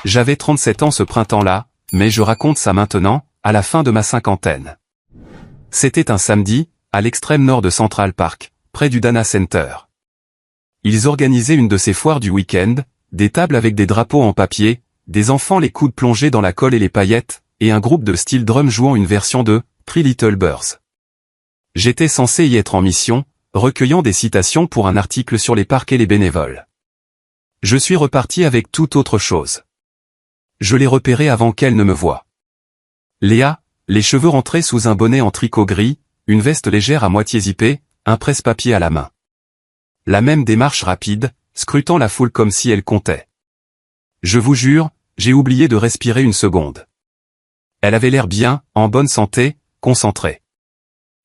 J'avais 37 ans ce printemps-là, mais je raconte ça maintenant, à la fin de ma cinquantaine. C'était un samedi, à l'extrême nord de Central Park, près du Dana Center. Ils organisaient une de ces foires du week-end, des tables avec des drapeaux en papier, des enfants les coudes plongés dans la colle et les paillettes, et un groupe de steel drum jouant une version de Three Little Birds. J'étais censé y être en mission, recueillant des citations pour un article sur les parcs et les bénévoles. Je suis reparti avec toute autre chose. Je l'ai repérée avant qu'elle ne me voie. Léa, les cheveux rentrés sous un bonnet en tricot gris, une veste légère à moitié zippée, un presse-papier à la main. La même démarche rapide, scrutant la foule comme si elle comptait. Je vous jure, j'ai oublié de respirer une seconde. Elle avait l'air bien, en bonne santé, concentrée.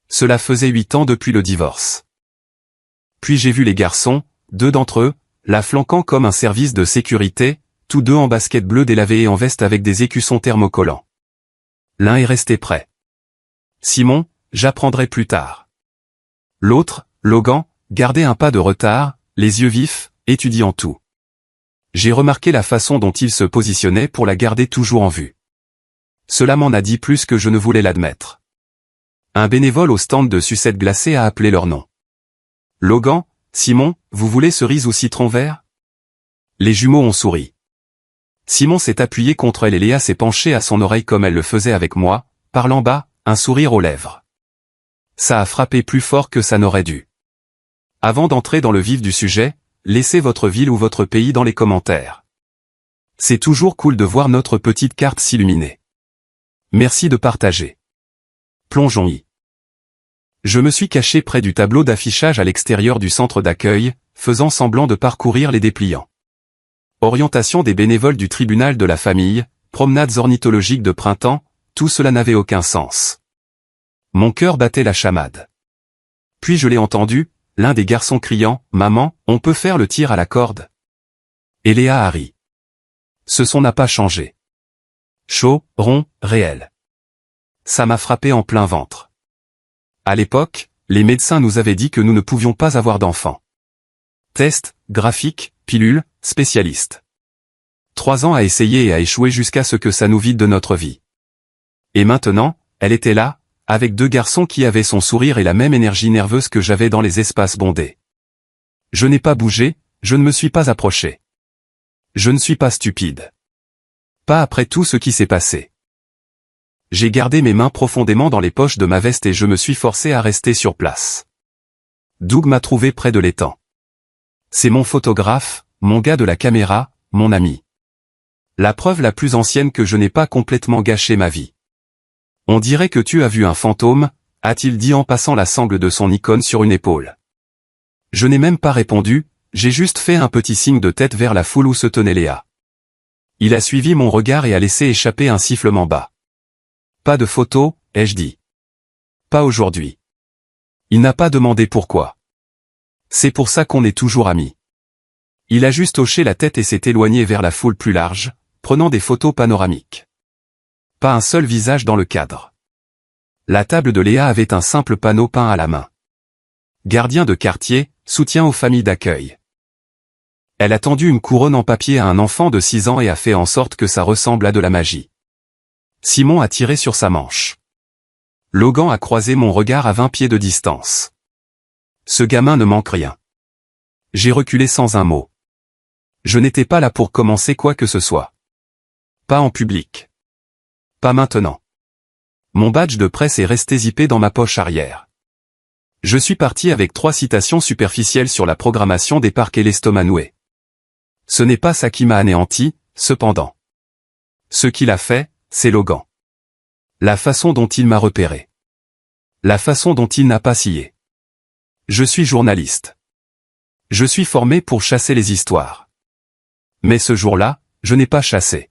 Cela faisait 8 ans depuis le divorce. Puis j'ai vu les garçons, 2 d'entre eux, la flanquant comme un service de sécurité, tous 2 en basket bleu délavé et en veste avec des écussons thermocollants. L'un est resté prêt. Simon, j'apprendrai plus tard. L'autre, Logan, gardait un pas de retard, les yeux vifs, étudiant tout. J'ai remarqué la façon dont il se positionnait pour la garder toujours en vue. Cela m'en a dit plus que je ne voulais l'admettre. Un bénévole au stand de sucettes glacées a appelé leur nom. Logan, Simon, vous voulez cerise ou citron vert? Les jumeaux ont souri. Simon s'est appuyé contre elle et Léa s'est penchée à son oreille comme elle le faisait avec moi, parlant bas, un sourire aux lèvres. Ça a frappé plus fort que ça n'aurait dû. Avant d'entrer dans le vif du sujet, laissez votre ville ou votre pays dans les commentaires. C'est toujours cool de voir notre petite carte s'illuminer. Merci de partager. Plongeons-y. Je me suis caché près du tableau d'affichage à l'extérieur du centre d'accueil, faisant semblant de parcourir les dépliants. Orientation des bénévoles du tribunal de la famille, promenades ornithologiques de printemps, tout cela n'avait aucun sens. Mon cœur battait la chamade. Puis je l'ai entendu, l'un des garçons criant « Maman, on peut faire le tir à la corde ?» Et Léa a ri. Ce son n'a pas changé. Chaud, rond, réel. Ça m'a frappé en plein ventre. À l'époque, les médecins nous avaient dit que nous ne pouvions pas avoir d'enfants. Test, graphique, pilule, spécialiste. 3 ans à essayer et à échouer jusqu'à ce que ça nous vide de notre vie. Et maintenant, elle était là, avec 2 garçons qui avaient son sourire et la même énergie nerveuse que j'avais dans les espaces bondés. Je n'ai pas bougé, je ne me suis pas approché. Je ne suis pas stupide. Pas après tout ce qui s'est passé. J'ai gardé mes mains profondément dans les poches de ma veste et je me suis forcé à rester sur place. Doug m'a trouvé près de l'étang. C'est mon photographe, mon gars de la caméra, mon ami. La preuve la plus ancienne que je n'ai pas complètement gâché ma vie. On dirait que tu as vu un fantôme, a-t-il dit en passant la sangle de son icône sur une épaule. Je n'ai même pas répondu, j'ai juste fait un petit signe de tête vers la foule où se tenait Léa. Il a suivi mon regard et a laissé échapper un sifflement bas. Pas de photo, ai-je dit. Pas aujourd'hui. Il n'a pas demandé pourquoi. C'est pour ça qu'on est toujours amis. Il a juste hoché la tête et s'est éloigné vers la foule plus large, prenant des photos panoramiques. Pas un seul visage dans le cadre. La table de Léa avait un simple panneau peint à la main. Gardien de quartier, soutien aux familles d'accueil. Elle a tendu une couronne en papier à un enfant de 6 ans et a fait en sorte que ça ressemble à de la magie. Simon a tiré sur sa manche. Logan a croisé mon regard à 20 pieds de distance. Ce gamin ne manque rien. J'ai reculé sans un mot. Je n'étais pas là pour commencer quoi que ce soit. Pas en public. Pas maintenant. Mon badge de presse est resté zippé dans ma poche arrière. Je suis parti avec 3 citations superficielles sur la programmation des parcs et l'estomac noué. Ce n'est pas ça qui m'a anéanti, cependant. Ce qu'il a fait, c'est Logan. La façon dont il m'a repéré. La façon dont il n'a pas scié. Je suis journaliste. Je suis formé pour chasser les histoires. Mais ce jour-là, je n'ai pas chassé.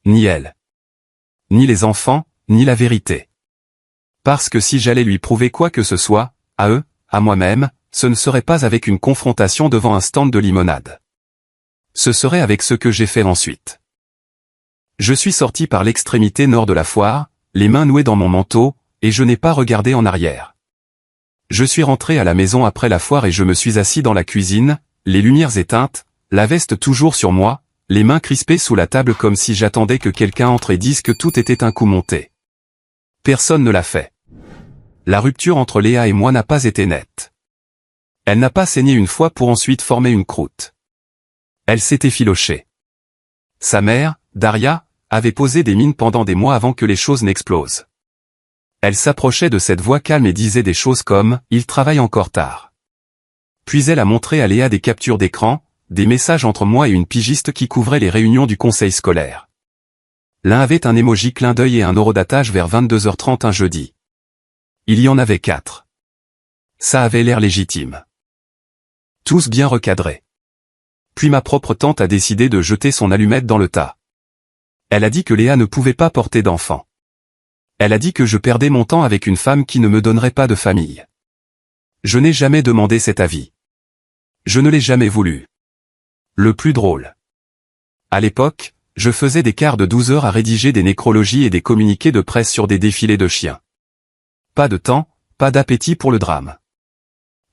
Ni elle. Ni les enfants, ni la vérité. Parce que si j'allais lui prouver quoi que ce soit, à eux, à moi-même, ce ne serait pas avec une confrontation devant un stand de limonade. Ce serait avec ce que j'ai fait ensuite. Je suis sorti par l'extrémité nord de la foire, les mains nouées dans mon manteau, et je n'ai pas regardé en arrière. Je suis rentré à la maison après la foire et je me suis assis dans la cuisine, les lumières éteintes, la veste toujours sur moi, les mains crispées sous la table comme si j'attendais que quelqu'un entre et dise que tout était un coup monté. Personne ne l'a fait. La rupture entre Léa et moi n'a pas été nette. Elle n'a pas saigné une fois pour ensuite former une croûte. Elle s'est effilochée. Sa mère, Daria, avait posé des mines pendant des mois avant que les choses n'explosent. Elle s'approchait de cette voix calme et disait des choses comme « Il travaille encore tard ». Puis elle a montré à Léa des captures d'écran, des messages entre moi et une pigiste qui couvrait les réunions du conseil scolaire. L'un avait un émoji clin d'œil et un horodatage vers 22h30 un jeudi. Il y en avait 4. Ça avait l'air légitime. Tous bien recadrés. Puis ma propre tante a décidé de jeter son allumette dans le tas. Elle a dit que Léa ne pouvait pas porter d'enfant. Elle a dit que je perdais mon temps avec une femme qui ne me donnerait pas de famille. Je n'ai jamais demandé cet avis. Je ne l'ai jamais voulu. Le plus drôle. À l'époque, je faisais des quarts de 12 heures à rédiger des nécrologies et des communiqués de presse sur des défilés de chiens. Pas de temps, pas d'appétit pour le drame.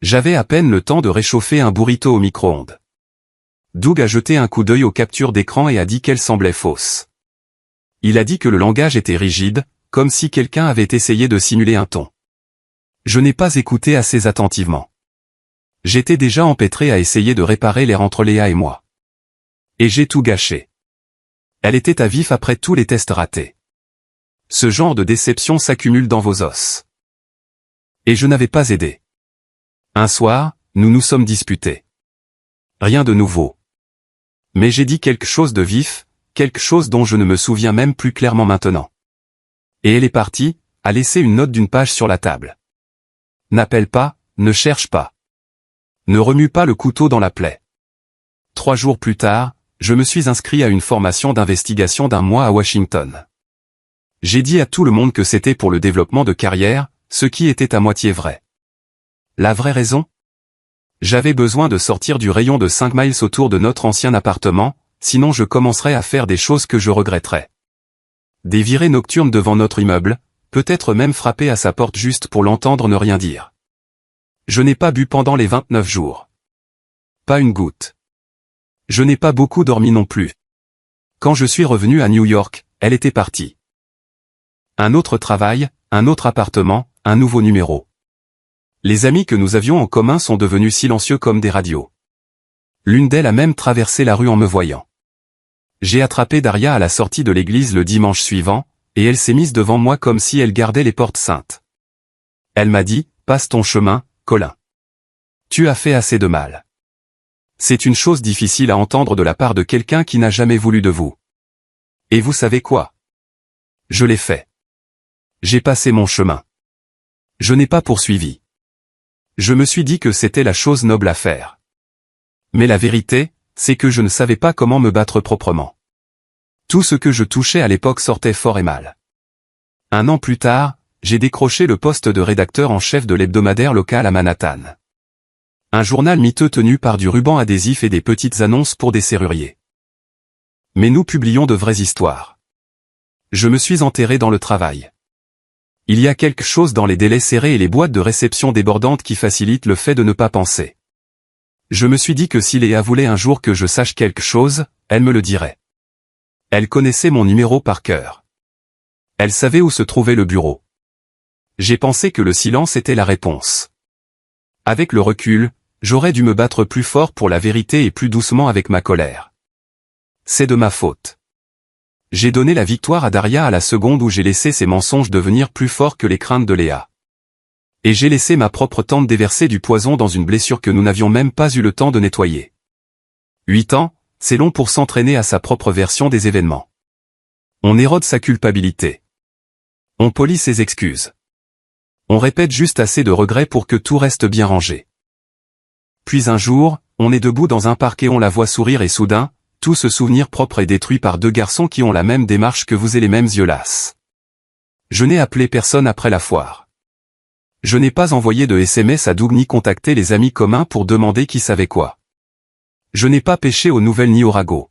J'avais à peine le temps de réchauffer un burrito au micro-ondes. Doug a jeté un coup d'œil aux captures d'écran et a dit qu'elles semblaient fausses. Il a dit que le langage était rigide, comme si quelqu'un avait essayé de simuler un ton. Je n'ai pas écouté assez attentivement. J'étais déjà empêtré à essayer de réparer l'air entre Léa et moi. Et j'ai tout gâché. Elle était à vif après tous les tests ratés. Ce genre de déception s'accumule dans vos os. Et je n'avais pas aidé. Un soir, nous nous sommes disputés. Rien de nouveau. Mais j'ai dit quelque chose de vif, quelque chose dont je ne me souviens même plus clairement maintenant. Et elle est partie, a laissé une note d'une page sur la table. N'appelle pas, ne cherche pas. Ne remue pas le couteau dans la plaie. 3 jours plus tard, je me suis inscrit à une formation d'investigation d'1 mois à Washington. J'ai dit à tout le monde que c'était pour le développement de carrière, ce qui était à moitié vrai. La vraie raison ? J'avais besoin de sortir du rayon de 5 miles autour de notre ancien appartement, sinon je commencerais à faire des choses que je regretterais. Des virées nocturnes devant notre immeuble, peut-être même frapper à sa porte juste pour l'entendre ne rien dire. Je n'ai pas bu pendant les 29 jours. Pas une goutte. Je n'ai pas beaucoup dormi non plus. Quand je suis revenu à New York, elle était partie. Un autre travail, un autre appartement, un nouveau numéro. Les amis que nous avions en commun sont devenus silencieux comme des radios. L'une d'elles a même traversé la rue en me voyant. J'ai attrapé Daria à la sortie de l'église le dimanche suivant, et elle s'est mise devant moi comme si elle gardait les portes saintes. Elle m'a dit, « Passe ton chemin, Colin. Tu as fait assez de mal. » C'est une chose difficile à entendre de la part de quelqu'un qui n'a jamais voulu de vous. Et vous savez quoi ? Je l'ai fait. J'ai passé mon chemin. Je n'ai pas poursuivi. Je me suis dit que c'était la chose noble à faire. Mais la vérité, c'est que je ne savais pas comment me battre proprement. Tout ce que je touchais à l'époque sortait fort et mal. 1 an plus tard, j'ai décroché le poste de rédacteur en chef de l'hebdomadaire local à Manhattan. Un journal miteux tenu par du ruban adhésif et des petites annonces pour des serruriers. Mais nous publions de vraies histoires. Je me suis enterré dans le travail. Il y a quelque chose dans les délais serrés et les boîtes de réception débordantes qui facilitent le fait de ne pas penser. Je me suis dit que si Léa voulait un jour que je sache quelque chose, elle me le dirait. Elle connaissait mon numéro par cœur. Elle savait où se trouvait le bureau. J'ai pensé que le silence était la réponse. Avec le recul, j'aurais dû me battre plus fort pour la vérité et plus doucement avec ma colère. C'est de ma faute. J'ai donné la victoire à Daria à la seconde où j'ai laissé ses mensonges devenir plus forts que les craintes de Léa. Et j'ai laissé ma propre tante déverser du poison dans une blessure que nous n'avions même pas eu le temps de nettoyer. 8 ans, c'est long pour s'entraîner à sa propre version des événements. On érode sa culpabilité. On polit ses excuses. On répète juste assez de regrets pour que tout reste bien rangé. Puis un jour, on est debout dans un parc et on la voit sourire et soudain, tout ce souvenir propre est détruit par 2 garçons qui ont la même démarche que vous et les mêmes yeux lasses. Je n'ai appelé personne après la foire. Je n'ai pas envoyé de SMS à Doug ni contacté les amis communs pour demander qui savait quoi. Je n'ai pas pêché aux nouvelles ni au ragot.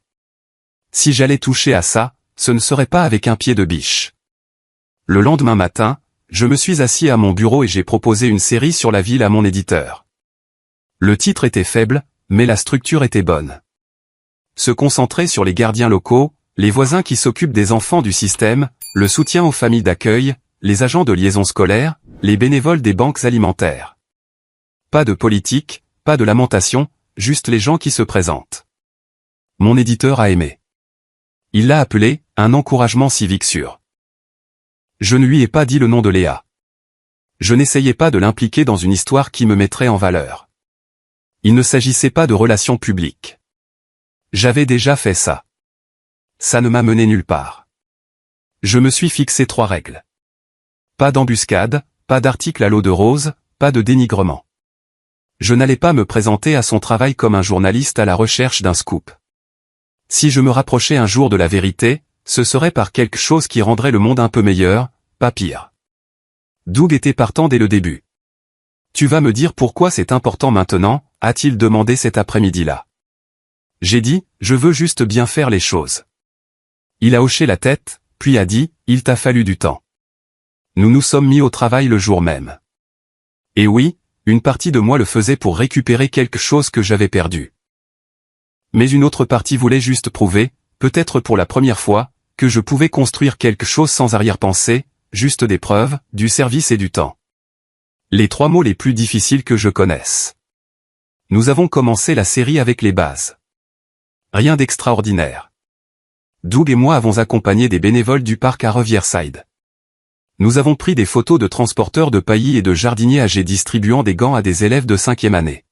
Si j'allais toucher à ça, ce ne serait pas avec un pied de biche. Le lendemain matin, je me suis assis à mon bureau et j'ai proposé une série sur la ville à mon éditeur. Le titre était faible, mais la structure était bonne. se concentrer sur les gardiens locaux, les voisins qui s'occupent des enfants du système, le soutien aux familles d'accueil, les agents de liaison scolaire, les bénévoles des banques alimentaires. Pas de politique, pas de lamentation, juste les gens qui se présentent. Mon éditeur a aimé. Il l'a appelé « un encouragement civique sûr ». Je ne lui ai pas dit le nom de Léa. Je n'essayais pas de l'impliquer dans une histoire qui me mettrait en valeur. Il ne s'agissait pas de relations publiques. J'avais déjà fait ça. Ça ne m'a mené nulle part. Je me suis fixé 3 règles. Pas d'embuscade, pas d'article à l'eau de rose, pas de dénigrement. Je n'allais pas me présenter à son travail comme un journaliste à la recherche d'un scoop. Si je me rapprochais un jour de la vérité, ce serait par quelque chose qui rendrait le monde un peu meilleur, pas pire. Doug était partant dès le début. « Tu vas me dire pourquoi c'est important maintenant ?» a-t-il demandé cet après-midi-là. J'ai dit « Je veux juste bien faire les choses ». Il a hoché la tête, puis a dit « Il t'a fallu du temps ». Nous nous sommes mis au travail le jour même. Et oui, une partie de moi le faisait pour récupérer quelque chose que j'avais perdu. Mais une autre partie voulait juste prouver, peut-être pour la première fois, que je pouvais construire quelque chose sans arrière-pensée, juste des preuves, du service et du temps. Les 3 mots les plus difficiles que je connaisse. Nous avons commencé la série avec les bases. Rien d'extraordinaire. Doug et moi avons accompagné des bénévoles du parc à Riverside. Nous avons pris des photos de transporteurs de paillis et de jardiniers âgés distribuant des gants à des élèves de 5e année.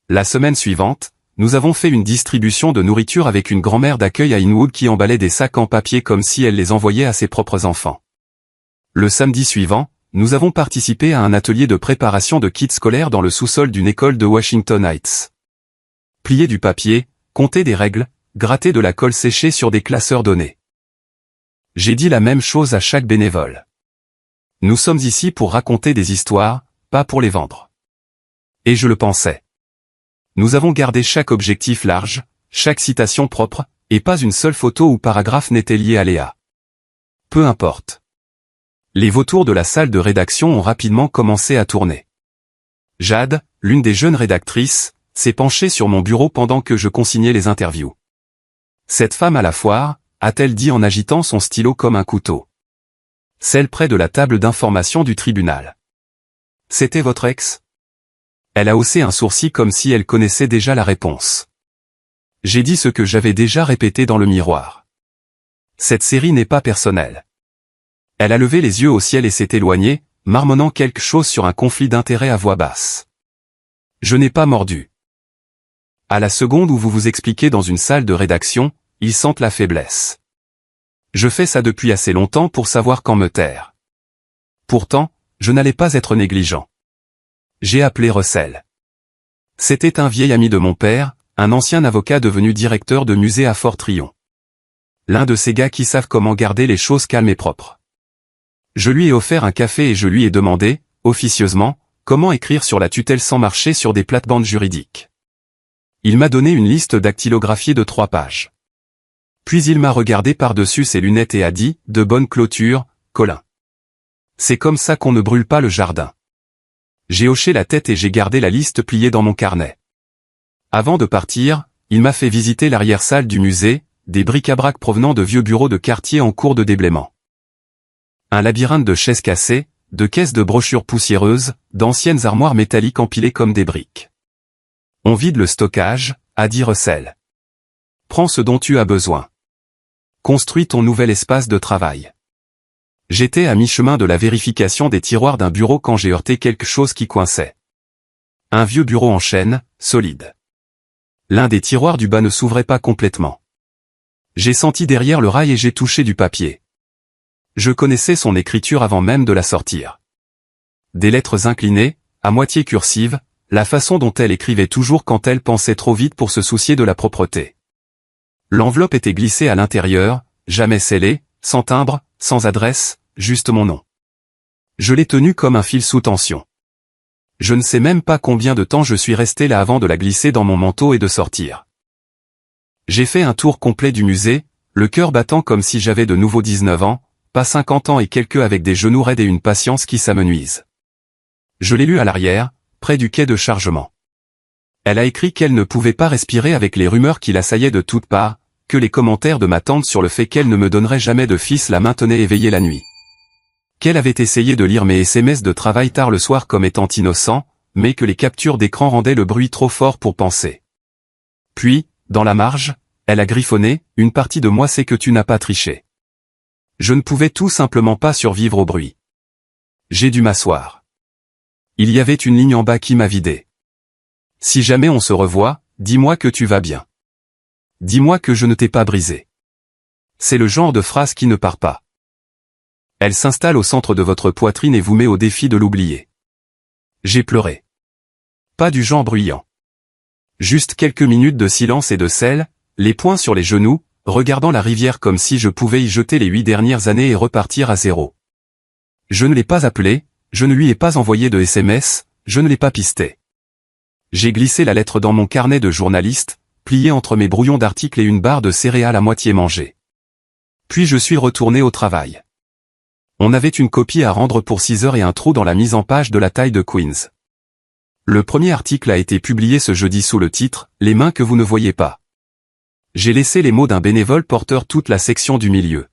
La semaine suivante, nous avons fait une distribution de nourriture avec une grand-mère d'accueil à Inwood qui emballait des sacs en papier comme si elle les envoyait à ses propres enfants. Le samedi suivant, nous avons participé à un atelier de préparation de kits scolaires dans le sous-sol d'une école de Washington Heights. Plier du papier, compter des règles, gratter de la colle séchée sur des classeurs donnés. J'ai dit la même chose à chaque bénévole. Nous sommes ici pour raconter des histoires, pas pour les vendre. Et je le pensais. Nous avons gardé chaque objectif large, chaque citation propre, et pas une seule photo ou paragraphe n'était liée à Léa. Peu importe. Les vautours de la salle de rédaction ont rapidement commencé à tourner. Jade, l'une des jeunes rédactrices, s'est penchée sur mon bureau pendant que je consignais les interviews. Cette femme à la foire, a-t-elle dit en agitant son stylo comme un couteau. Celle près de la table d'information du tribunal. C'était votre ex ? Elle a haussé un sourcil comme si elle connaissait déjà la réponse. J'ai dit ce que j'avais déjà répété dans le miroir. Cette série n'est pas personnelle. Elle a levé les yeux au ciel et s'est éloignée, marmonnant quelque chose sur un conflit d'intérêts à voix basse. Je n'ai pas mordu. À la seconde où vous vous expliquez dans une salle de rédaction, ils sentent la faiblesse. Je fais ça depuis assez longtemps pour savoir quand me taire. Pourtant, je n'allais pas être négligent. J'ai appelé Russell. C'était un vieil ami de mon père, un ancien avocat devenu directeur de musée à Fort-Tryon. L'un de ces gars qui savent comment garder les choses calmes et propres. Je lui ai offert un café et je lui ai demandé, officieusement, comment écrire sur la tutelle sans marcher sur des plates-bandes juridiques. Il m'a donné une liste dactylographiée de 3 pages. Puis il m'a regardé par-dessus ses lunettes et a dit, « De bonne clôture, Colin. C'est comme ça qu'on ne brûle pas le jardin. » J'ai hoché la tête et j'ai gardé la liste pliée dans mon carnet. Avant de partir, il m'a fait visiter l'arrière-salle du musée, des bric-à-brac provenant de vieux bureaux de quartier en cours de déblaiement. Un labyrinthe de chaises cassées, de caisses de brochures poussiéreuses, d'anciennes armoires métalliques empilées comme des briques. On vide le stockage, a dit Russell. Prends ce dont tu as besoin. Construis ton nouvel espace de travail. J'étais à mi-chemin de la vérification des tiroirs d'un bureau quand j'ai heurté quelque chose qui coinçait. Un vieux bureau en chêne, solide. L'un des tiroirs du bas ne s'ouvrait pas complètement. J'ai senti derrière le rail et j'ai touché du papier. Je connaissais son écriture avant même de la sortir. Des lettres inclinées, à moitié cursives, la façon dont elle écrivait toujours quand elle pensait trop vite pour se soucier de la propreté. L'enveloppe était glissée à l'intérieur, jamais scellée, sans timbre, sans adresse, juste mon nom. Je l'ai tenue comme un fil sous tension. Je ne sais même pas combien de temps je suis resté là avant de la glisser dans mon manteau et de sortir. J'ai fait un tour complet du musée, le cœur battant comme si j'avais de nouveau 19 ans, pas 50 ans et quelques avec des genoux raides et une patience qui s'amenuise. Je l'ai lu à l'arrière, près du quai de chargement. Elle a écrit qu'elle ne pouvait pas respirer avec les rumeurs qui l'assaillaient de toutes parts, que les commentaires de ma tante sur le fait qu'elle ne me donnerait jamais de fils la maintenaient éveillée la nuit. Qu'elle avait essayé de lire mes SMS de travail tard le soir comme étant innocent, mais que les captures d'écran rendaient le bruit trop fort pour penser. Puis, dans la marge, elle a griffonné, une partie de moi sait que tu n'as pas triché. Je ne pouvais tout simplement pas survivre au bruit. J'ai dû m'asseoir. Il y avait une ligne en bas qui m'a vidé. Si jamais on se revoit, dis-moi que tu vas bien. Dis-moi que je ne t'ai pas brisé. C'est le genre de phrase qui ne part pas. Elle s'installe au centre de votre poitrine et vous met au défi de l'oublier. J'ai pleuré. Pas du genre bruyant. Juste quelques minutes de silence et de sel, les poings sur les genoux, regardant la rivière comme si je pouvais y jeter les 8 dernières années et repartir à zéro. Je ne l'ai pas appelé, je ne lui ai pas envoyé de SMS, je ne l'ai pas pisté. J'ai glissé la lettre dans mon carnet de journaliste, plié entre mes brouillons d'articles et une barre de céréales à moitié mangée. Puis je suis retourné au travail. On avait une copie à rendre pour 6 heures et un trou dans la mise en page de la taille de Queens. Le premier article a été publié ce jeudi sous le titre « Les mains que vous ne voyez pas ». J'ai laissé les mots d'un bénévole porteur toute la section du milieu.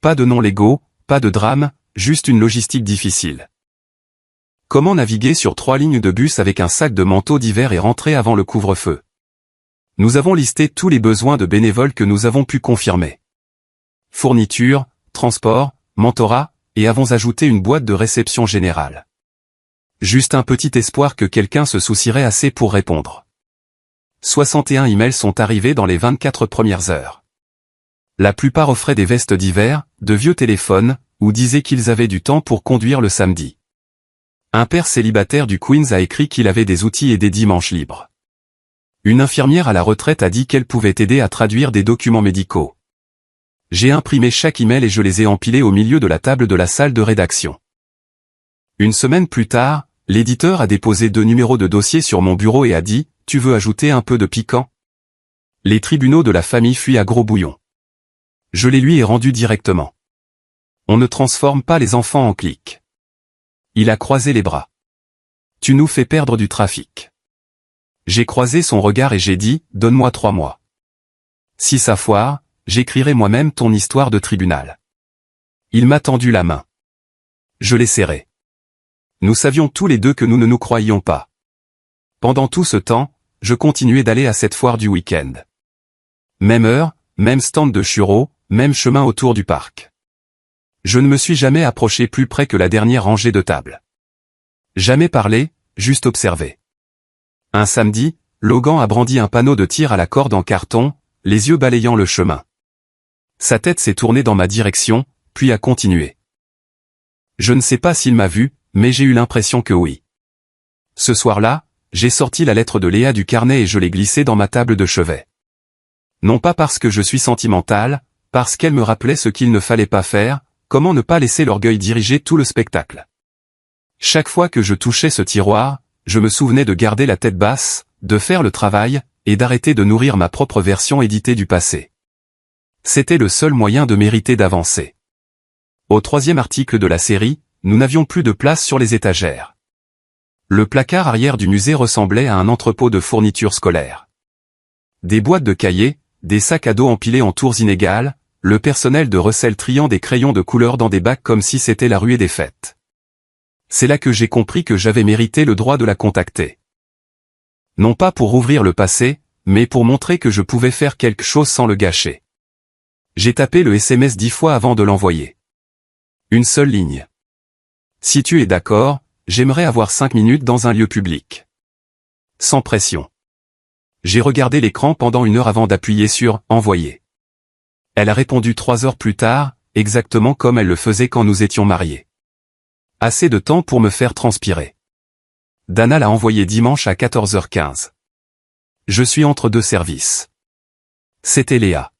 Pas de noms légaux, pas de drame, juste une logistique difficile. Comment naviguer sur 3 lignes de bus avec un sac de manteaux d'hiver et rentrer avant le couvre-feu? Nous avons listé tous les besoins de bénévoles que nous avons pu confirmer. Fourniture, transport, mentorat, et avons ajouté une boîte de réception générale. Juste un petit espoir que quelqu'un se soucierait assez pour répondre. 61 emails sont arrivés dans les 24 premières heures. La plupart offraient des vestes d'hiver, de vieux téléphones, ou disaient qu'ils avaient du temps pour conduire le samedi. Un père célibataire du Queens a écrit qu'il avait des outils et des dimanches libres. Une infirmière à la retraite a dit qu'elle pouvait aider à traduire des documents médicaux. J'ai imprimé chaque email et je les ai empilés au milieu de la table de la salle de rédaction. Une semaine plus tard, l'éditeur a déposé 2 numéros de dossier sur mon bureau et a dit « Tu veux ajouter un peu de piquant ?» Les tribunaux de la famille fuient à gros bouillon. Je les lui ai rendus directement. On ne transforme pas les enfants en clics. Il a croisé les bras. « Tu nous fais perdre du trafic. » J'ai croisé son regard et j'ai dit « Donne-moi 3 mois. Si ça foire, j'écrirai moi-même ton histoire de tribunal. » Il m'a tendu la main. Je l'ai serré. Nous savions tous les deux que nous ne nous croyions pas. Pendant tout ce temps, je continuais d'aller à cette foire du week-end. Même heure, même stand de churros, même chemin autour du parc. Je ne me suis jamais approché plus près que la dernière rangée de tables. Jamais parlé, juste observé. Un samedi, Logan a brandi un panneau de tir à la corde en carton, les yeux balayant le chemin. Sa tête s'est tournée dans ma direction, puis a continué. Je ne sais pas s'il m'a vu, mais j'ai eu l'impression que oui. Ce soir-là, j'ai sorti la lettre de Léa du carnet et je l'ai glissée dans ma table de chevet. Non pas parce que je suis sentimental, parce qu'elle me rappelait ce qu'il ne fallait pas faire, comment ne pas laisser l'orgueil diriger tout le spectacle. Chaque fois que je touchais ce tiroir, je me souvenais de garder la tête basse, de faire le travail, et d'arrêter de nourrir ma propre version éditée du passé. C'était le seul moyen de mériter d'avancer. Au 3e article de la série, nous n'avions plus de place sur les étagères. Le placard arrière du musée ressemblait à un entrepôt de fournitures scolaires. Des boîtes de cahiers, des sacs à dos empilés en tours inégales, le personnel de recel triant des crayons de couleur dans des bacs comme si c'était la ruée des fêtes. C'est là que j'ai compris que j'avais mérité le droit de la contacter. Non pas pour ouvrir le passé, mais pour montrer que je pouvais faire quelque chose sans le gâcher. J'ai tapé le SMS 10 fois avant de l'envoyer. Une seule ligne. Si tu es d'accord, j'aimerais avoir 5 minutes dans un lieu public. Sans pression. J'ai regardé l'écran pendant 1 heure avant d'appuyer sur « Envoyer ». Elle a répondu 3 heures plus tard, exactement comme elle le faisait quand nous étions mariés. Assez de temps pour me faire transpirer. Dana l'a envoyé dimanche à 14h15. Je suis entre 2 services. C'était Léa.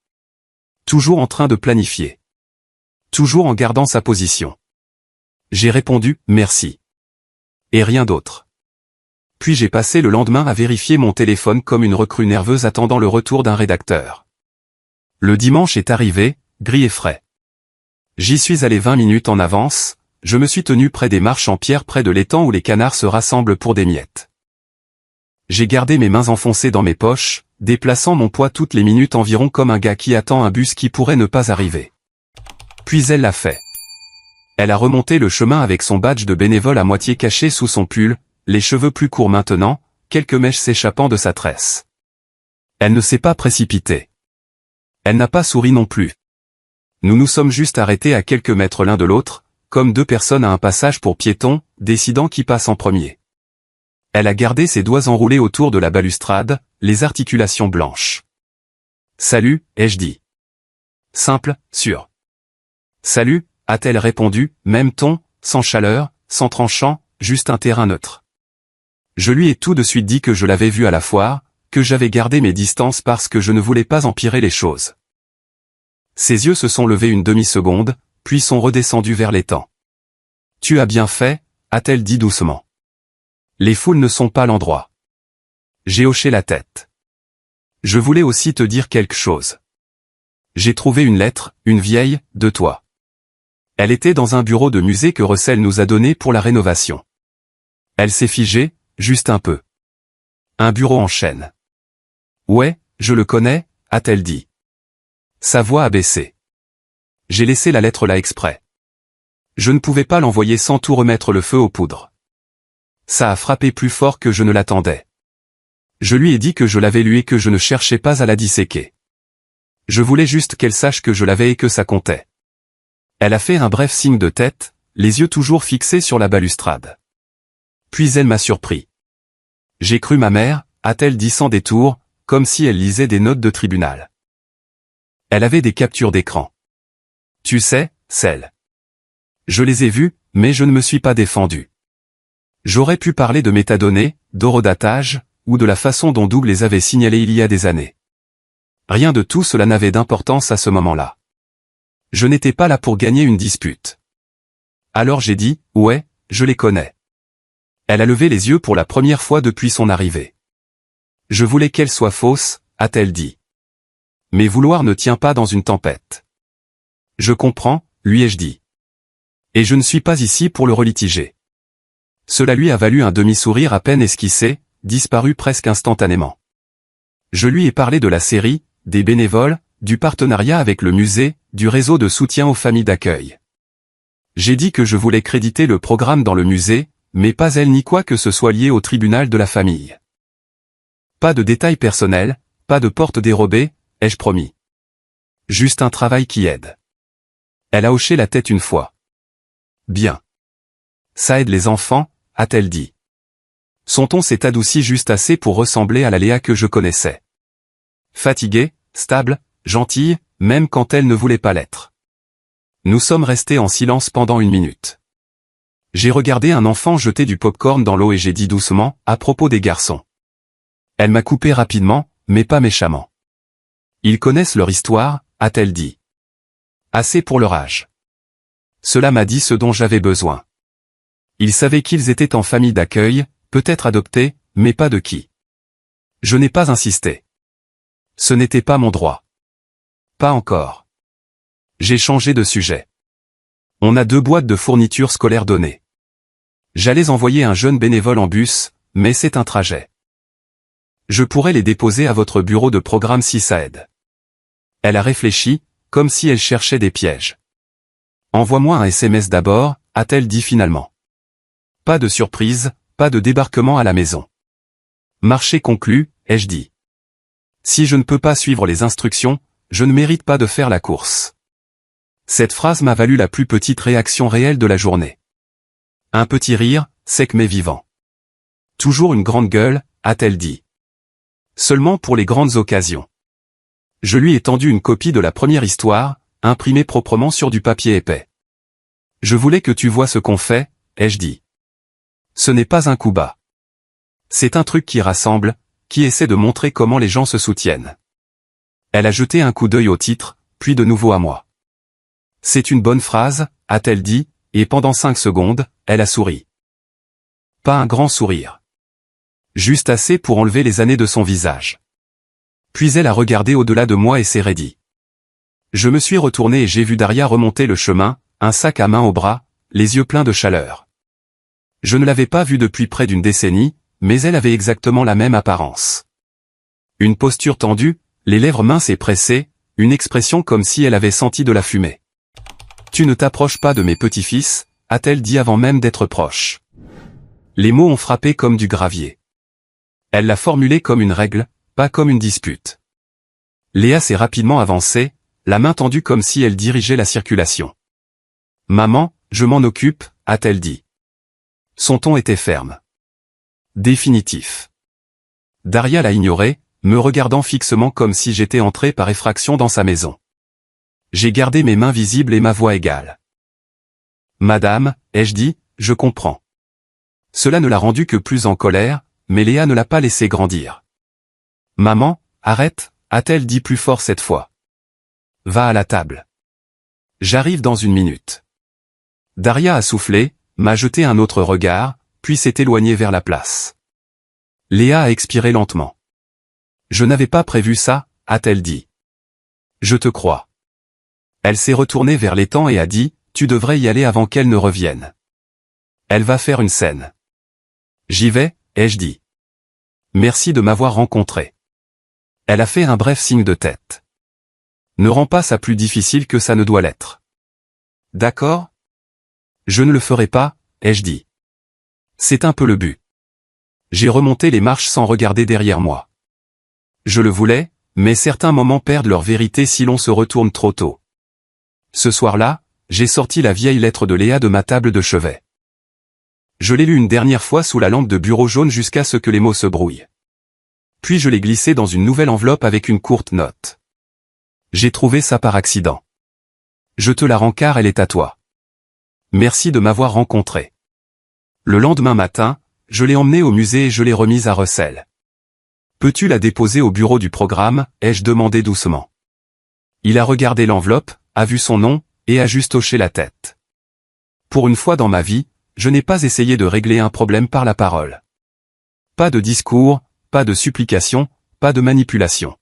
Toujours en train de planifier. Toujours en gardant sa position. J'ai répondu « Merci ». Et rien d'autre. Puis j'ai passé le lendemain à vérifier mon téléphone comme une recrue nerveuse attendant le retour d'un rédacteur. Le dimanche est arrivé, gris et frais. J'y suis allé 20 minutes en avance, je me suis tenu près des marches en pierre près de l'étang où les canards se rassemblent pour des miettes. J'ai gardé mes mains enfoncées dans mes poches, déplaçant mon poids toutes les minutes environ comme un gars qui attend un bus qui pourrait ne pas arriver. Puis elle l'a fait. Elle a remonté le chemin avec son badge de bénévole à moitié caché sous son pull, les cheveux plus courts maintenant, quelques mèches s'échappant de sa tresse. Elle ne s'est pas précipitée. Elle n'a pas souri non plus. Nous nous sommes juste arrêtés à quelques mètres l'un de l'autre, comme deux personnes à un passage pour piétons, décidant qui passe en premier. Elle a gardé ses doigts enroulés autour de la balustrade, les articulations blanches. « Salut », ai-je dit. Simple, sûr. « Salut », a-t-elle répondu, même ton, sans chaleur, sans tranchant, juste un terrain neutre. Je lui ai tout de suite dit que je l'avais vue à la foire, que j'avais gardé mes distances parce que je ne voulais pas empirer les choses. Ses yeux se sont levés une demi-seconde, puis sont redescendus vers l'étang. « Tu as bien fait », a-t-elle dit doucement. « Les foules ne sont pas l'endroit. » J'ai hoché la tête. « Je voulais aussi te dire quelque chose. J'ai trouvé une lettre, une vieille, de toi. Elle était dans un bureau de musée que Russell nous a donné pour la rénovation. Elle s'est figée, juste un peu. Un bureau en chêne. « Ouais, je le connais », a-t-elle dit. Sa voix a baissé. J'ai laissé la lettre là exprès. Je ne pouvais pas l'envoyer sans tout remettre le feu aux poudres. Ça a frappé plus fort que je ne l'attendais. Je lui ai dit que je l'avais lue et que je ne cherchais pas à la disséquer. Je voulais juste qu'elle sache que je l'avais et que ça comptait. Elle a fait un bref signe de tête, les yeux toujours fixés sur la balustrade. Puis elle m'a surpris. J'ai cru ma mère, a-t-elle dit sans détour, comme si elle lisait des notes de tribunal. Elle avait des captures d'écran. Tu sais, celles. Je les ai vues, mais je ne me suis pas défendu. J'aurais pu parler de métadonnées, d'horodatage, ou de la façon dont Doug les avait signalées il y a des années. Rien de tout cela n'avait d'importance à ce moment-là. Je n'étais pas là pour gagner une dispute. Alors j'ai dit, ouais, je les connais. Elle a levé les yeux pour la première fois depuis son arrivée. Je voulais qu'elle soit fausse, a-t-elle dit. Mais vouloir ne tient pas dans une tempête. Je comprends, lui ai-je dit. Et je ne suis pas ici pour le relitiger. Cela lui a valu un demi-sourire à peine esquissé, disparu presque instantanément. Je lui ai parlé de la série, des bénévoles, du partenariat avec le musée, du réseau de soutien aux familles d'accueil. J'ai dit que je voulais créditer le programme dans le musée, mais pas elle ni quoi que ce soit lié au tribunal de la famille. Pas de détails personnels, pas de porte dérobée, ai-je promis. Juste un travail qui aide. Elle a hoché la tête une fois. Bien. Ça aide les enfants, a-t-elle dit. Son ton s'est adouci juste assez pour ressembler à la Léa que je connaissais. Fatiguée, stable, gentille, même quand elle ne voulait pas l'être. Nous sommes restés en silence pendant une minute. J'ai regardé un enfant jeter du popcorn dans l'eau et j'ai dit doucement, à propos des garçons. Elle m'a coupé rapidement, mais pas méchamment. Ils connaissent leur histoire, a-t-elle dit. Assez pour leur âge. Cela m'a dit ce dont j'avais besoin. Ils savaient qu'ils étaient en famille d'accueil, peut-être adoptés, mais pas de qui. Je n'ai pas insisté. Ce n'était pas mon droit. Pas encore. J'ai changé de sujet. On a 2 boîtes de fournitures scolaires données. J'allais envoyer un jeune bénévole en bus, mais c'est un trajet. Je pourrais les déposer à votre bureau de programme si ça aide. Elle a réfléchi, comme si elle cherchait des pièges. Envoie-moi un SMS d'abord, a-t-elle dit finalement. Pas de surprise, pas de débarquement à la maison. Marché conclu, ai-je dit. Si je ne peux pas suivre les instructions, je ne mérite pas de faire la course. Cette phrase m'a valu la plus petite réaction réelle de la journée. Un petit rire, sec mais vivant. Toujours une grande gueule, a-t-elle dit. Seulement pour les grandes occasions. Je lui ai tendu une copie de la première histoire, imprimée proprement sur du papier épais. Je voulais que tu vois ce qu'on fait, ai-je dit. Ce n'est pas un coup bas. C'est un truc qui rassemble, qui essaie de montrer comment les gens se soutiennent. Elle a jeté un coup d'œil au titre, puis de nouveau à moi. C'est une bonne phrase, a-t-elle dit, et pendant 5 secondes, elle a souri. Pas un grand sourire. Juste assez pour enlever les années de son visage. Puis elle a regardé au-delà de moi et s'est raidie. Je me suis retourné et j'ai vu Daria remonter le chemin, un sac à main au bras, les yeux pleins de chaleur. Je ne l'avais pas vue depuis près d'une décennie, mais elle avait exactement la même apparence. Une posture tendue, les lèvres minces et pressées, une expression comme si elle avait senti de la fumée. « Tu ne t'approches pas de mes petits-fils », a-t-elle dit avant même d'être proche. Les mots ont frappé comme du gravier. Elle l'a formulé comme une règle, pas comme une dispute. Léa s'est rapidement avancée, la main tendue comme si elle dirigeait la circulation. « Maman, je m'en occupe », a-t-elle dit. Son ton était ferme. Définitif. Daria l'a ignoré, me regardant fixement comme si j'étais entré par effraction dans sa maison. J'ai gardé mes mains visibles et ma voix égale. « Madame », ai-je dit, « je comprends. » Cela ne l'a rendu que plus en colère, mais Léa ne l'a pas laissé grandir. « Maman, arrête », a-t-elle dit plus fort cette fois. « Va à la table. J'arrive dans une minute. » Daria a soufflé, m'a jeté un autre regard, puis s'est éloignée vers la place. Léa a expiré lentement. « Je n'avais pas prévu ça », a-t-elle dit. « Je te crois. » Elle s'est retournée vers l'étang et a dit, « Tu devrais y aller avant qu'elle ne revienne. Elle va faire une scène. » « J'y vais, » ai-je dit. « Merci de m'avoir rencontré. » Elle a fait un bref signe de tête. « Ne rends pas ça plus difficile que ça ne doit l'être. »« D'accord ? » ?»« Je ne le ferai pas, » ai-je dit. « C'est un peu le but. » J'ai remonté les marches sans regarder derrière moi. Je le voulais, mais certains moments perdent leur vérité si l'on se retourne trop tôt. Ce soir-là, j'ai sorti la vieille lettre de Léa de ma table de chevet. Je l'ai lue une dernière fois sous la lampe de bureau jaune jusqu'à ce que les mots se brouillent. Puis je l'ai glissée dans une nouvelle enveloppe avec une courte note. J'ai trouvé ça par accident. Je te la rends car elle est à toi. Merci de m'avoir rencontré. Le lendemain matin, je l'ai emmenée au musée et je l'ai remise à Russell. Peux-tu la déposer au bureau du programme, ai-je demandé doucement. Il a regardé l'enveloppe, a vu son nom, et a juste hoché la tête. Pour une fois dans ma vie, je n'ai pas essayé de régler un problème par la parole. Pas de discours, pas de supplication, pas de manipulation.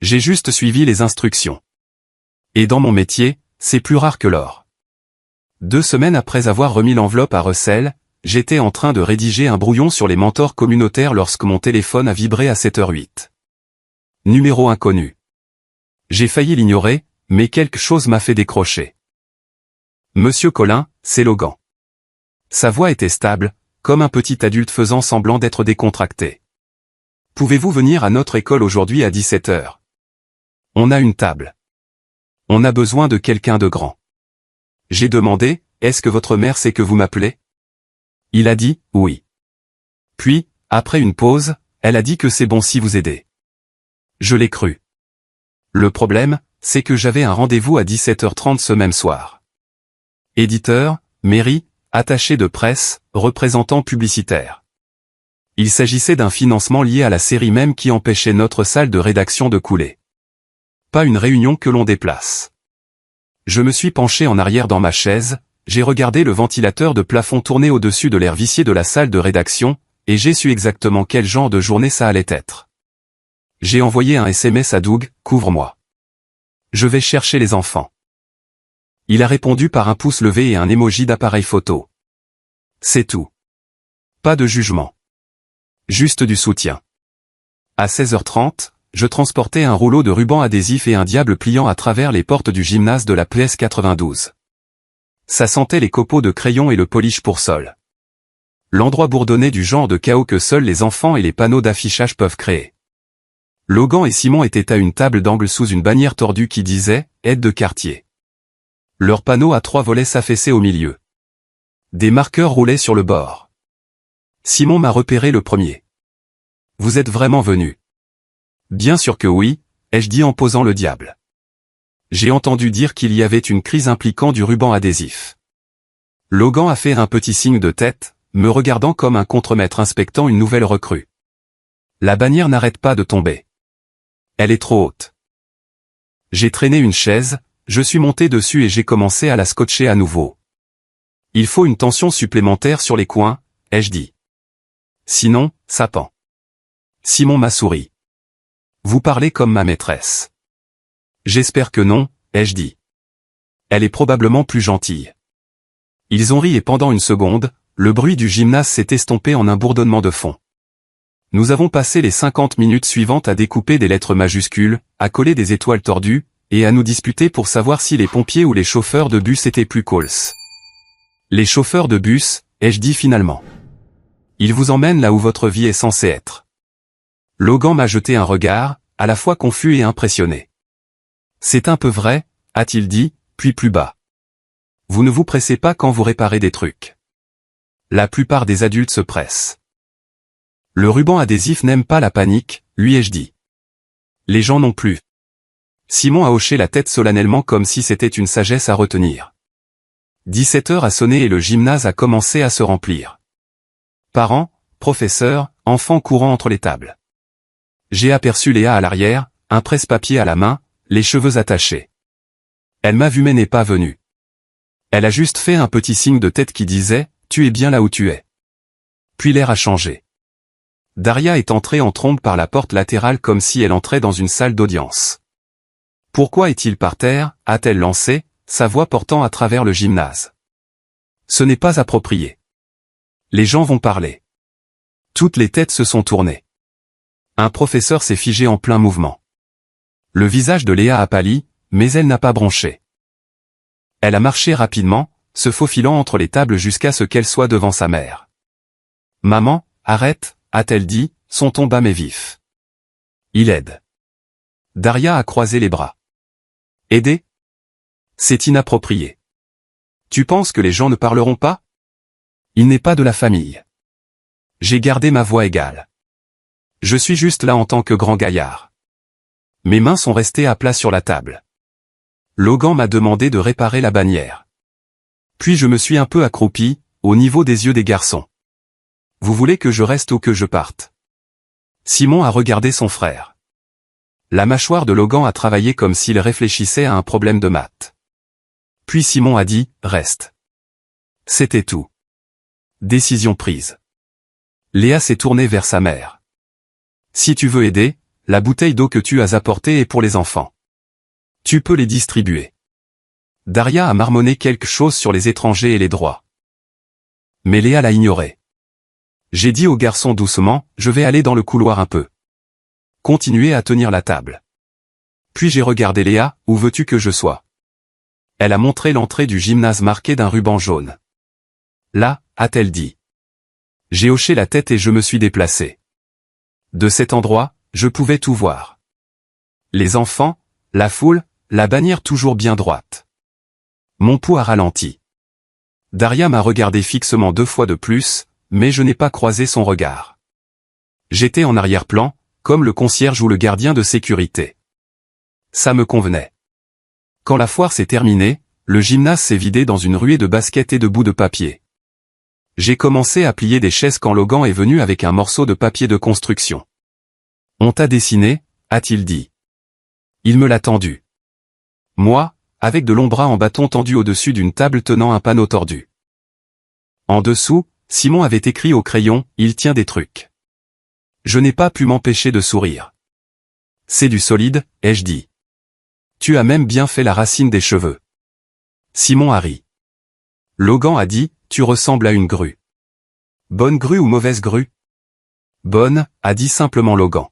J'ai juste suivi les instructions. Et dans mon métier, c'est plus rare que l'or. 2 semaines après avoir remis l'enveloppe à Russell, j'étais en train de rédiger un brouillon sur les mentors communautaires lorsque mon téléphone a vibré à 7h08. Numéro inconnu. J'ai failli l'ignorer, mais quelque chose m'a fait décrocher. Monsieur Collin, c'est Logan. Sa voix était stable, comme un petit adulte faisant semblant d'être décontracté. Pouvez-vous venir à notre école aujourd'hui à 17h? On a une table. On a besoin de quelqu'un de grand. J'ai demandé, est-ce que votre mère sait que vous m'appelez? Il a dit, oui. Puis, après une pause, elle a dit que c'est bon si vous aidez. Je l'ai cru. Le problème, c'est que j'avais un rendez-vous à 17h30 ce même soir. Éditeur, mairie, attaché de presse, représentant publicitaire. Il s'agissait d'un financement lié à la série même qui empêchait notre salle de rédaction de couler. Pas une réunion que l'on déplace. Je me suis penché en arrière dans ma chaise, j'ai regardé le ventilateur de plafond tourner au-dessus de l'air vicié de la salle de rédaction, et j'ai su exactement quel genre de journée ça allait être. J'ai envoyé un SMS à Doug, couvre-moi. Je vais chercher les enfants. Il a répondu par un pouce levé et un emoji d'appareil photo. C'est tout. Pas de jugement. Juste du soutien. À 16h30, je transportais un rouleau de ruban adhésif et un diable pliant à travers les portes du gymnase de la PS 92. Ça sentait les copeaux de crayon et le polish pour sol. L'endroit bourdonnait du genre de chaos que seuls les enfants et les panneaux d'affichage peuvent créer. Logan et Simon étaient à une table d'angle sous une bannière tordue qui disait « Aide de quartier ». Leur panneau à 3 volets s'affaissait au milieu. Des marqueurs roulaient sur le bord. Simon m'a repéré le premier. « Vous êtes vraiment venu ?»« Bien sûr que oui, » ai-je dit en posant le diable. J'ai entendu dire qu'il y avait une crise impliquant du ruban adhésif. Logan a fait un petit signe de tête, me regardant comme un contremaître inspectant une nouvelle recrue. La bannière n'arrête pas de tomber. Elle est trop haute. J'ai traîné une chaise, je suis monté dessus et j'ai commencé à la scotcher à nouveau. Il faut une tension supplémentaire sur les coins, ai-je dit. Sinon, ça pend. Simon m'a souri. Vous parlez comme ma maîtresse. J'espère que non, ai-je dit. Elle est probablement plus gentille. Ils ont ri et pendant une seconde, le bruit du gymnase s'est estompé en un bourdonnement de fond. Nous avons passé les 50 minutes suivantes à découper des lettres majuscules, à coller des étoiles tordues, et à nous disputer pour savoir si les pompiers ou les chauffeurs de bus étaient plus cools. Les chauffeurs de bus, ai-je dit finalement. Ils vous emmènent là où votre vie est censée être. Logan m'a jeté un regard, à la fois confus et impressionné. C'est un peu vrai, a-t-il dit, puis plus bas. Vous ne vous pressez pas quand vous réparez des trucs. La plupart des adultes se pressent. Le ruban adhésif n'aime pas la panique, lui ai-je dit. Les gens non plus. Simon a hoché la tête solennellement comme si c'était une sagesse à retenir. 17 heures a sonné et le gymnase a commencé à se remplir. Parents, professeurs, enfants courant entre les tables. J'ai aperçu Léa à l'arrière, un presse-papier à la main, les cheveux attachés. Elle m'a vu mais n'est pas venue. Elle a juste fait un petit signe de tête qui disait « Tu es bien là où tu es ». Puis l'air a changé. Daria est entrée en trombe par la porte latérale comme si elle entrait dans une salle d'audience. « Pourquoi est-il par terre » a-t-elle lancé, sa voix portant à travers le gymnase. Ce n'est pas approprié. Les gens vont parler. Toutes les têtes se sont tournées. Un professeur s'est figé en plein mouvement. Le visage de Léa a pâli, mais elle n'a pas bronché. Elle a marché rapidement, se faufilant entre les tables jusqu'à ce qu'elle soit devant sa mère. « Maman, arrête » a-t-elle dit, son ton bas mais vif. Il aide. Daria a croisé les bras. Aider ? C'est inapproprié. Tu penses que les gens ne parleront pas ? Il n'est pas de la famille. J'ai gardé ma voix égale. Je suis juste là en tant que grand gaillard. Mes mains sont restées à plat sur la table. Logan m'a demandé de réparer la bannière. Puis je me suis un peu accroupi, au niveau des yeux des garçons. Vous voulez que je reste ou que je parte ? Simon a regardé son frère. La mâchoire de Logan a travaillé comme s'il réfléchissait à un problème de maths. Puis Simon a dit « Reste ». C'était tout. Décision prise. Léa s'est tournée vers sa mère. Si tu veux aider, la bouteille d'eau que tu as apportée est pour les enfants. Tu peux les distribuer. Daria a marmonné quelque chose sur les étrangers et les droits. Mais Léa l'a ignoré. J'ai dit au garçon doucement, je vais aller dans le couloir un peu. Continuez à tenir la table. Puis j'ai regardé Léa, où veux-tu que je sois ? Elle a montré l'entrée du gymnase marquée d'un ruban jaune. Là, a-t-elle dit. J'ai hoché la tête et je me suis déplacé. De cet endroit, je pouvais tout voir. Les enfants, la foule, la bannière toujours bien droite. Mon pouls a ralenti. Daria m'a regardé fixement 2 fois de plus, mais je n'ai pas croisé son regard. J'étais en arrière-plan, comme le concierge ou le gardien de sécurité. Ça me convenait. Quand la foire s'est terminée, le gymnase s'est vidé dans une ruée de baskets et de bouts de papier. J'ai commencé à plier des chaises quand Logan est venu avec un morceau de papier de construction. « On t'a dessiné » a-t-il dit. Il me l'a tendu. Moi, avec de longs bras en bâton tendus au-dessus d'une table tenant un panneau tordu. En dessous, Simon avait écrit au crayon « Il tient des trucs ». Je n'ai pas pu m'empêcher de sourire. C'est du solide, ai-je dit. Tu as même bien fait la racine des cheveux. Simon a ri. Logan a dit, tu ressembles à une grue. Bonne grue ou mauvaise grue ? Bonne, a dit simplement Logan.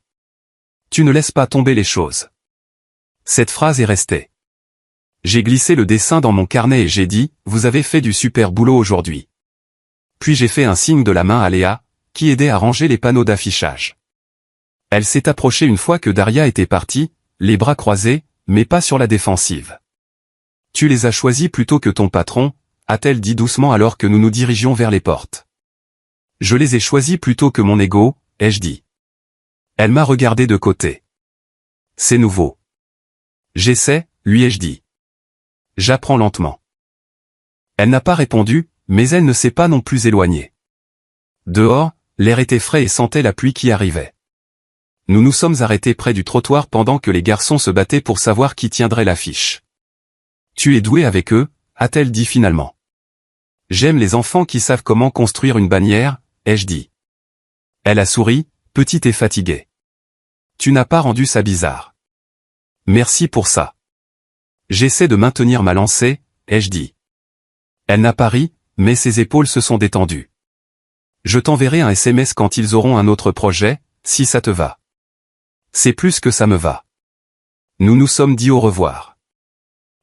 Tu ne laisses pas tomber les choses. Cette phrase est restée. J'ai glissé le dessin dans mon carnet et j'ai dit, vous avez fait du super boulot aujourd'hui. Puis j'ai fait un signe de la main à Léa, qui aidait à ranger les panneaux d'affichage. Elle s'est approchée une fois que Daria était partie, les bras croisés, mais pas sur la défensive. Tu les as choisis plutôt que ton patron, a-t-elle dit doucement alors que nous nous dirigions vers les portes. Je les ai choisis plutôt que mon ego, ai-je dit. Elle m'a regardé de côté. C'est nouveau. J'essaie, lui ai-je dit. J'apprends lentement. Elle n'a pas répondu, mais elle ne s'est pas non plus éloignée. Dehors, l'air était frais et sentait la pluie qui arrivait. Nous nous sommes arrêtés près du trottoir pendant que les garçons se battaient pour savoir qui tiendrait l'affiche. Tu es doué avec eux, a-t-elle dit finalement. J'aime les enfants qui savent comment construire une bannière, ai-je dit. Elle a souri, petite et fatiguée. Tu n'as pas rendu ça bizarre. Merci pour ça. J'essaie de maintenir ma lancée, ai-je dit. Elle n'a pas ri, mais ses épaules se sont détendues. Je t'enverrai un SMS quand ils auront un autre projet, si ça te va. C'est plus que ça me va. Nous nous sommes dit au revoir.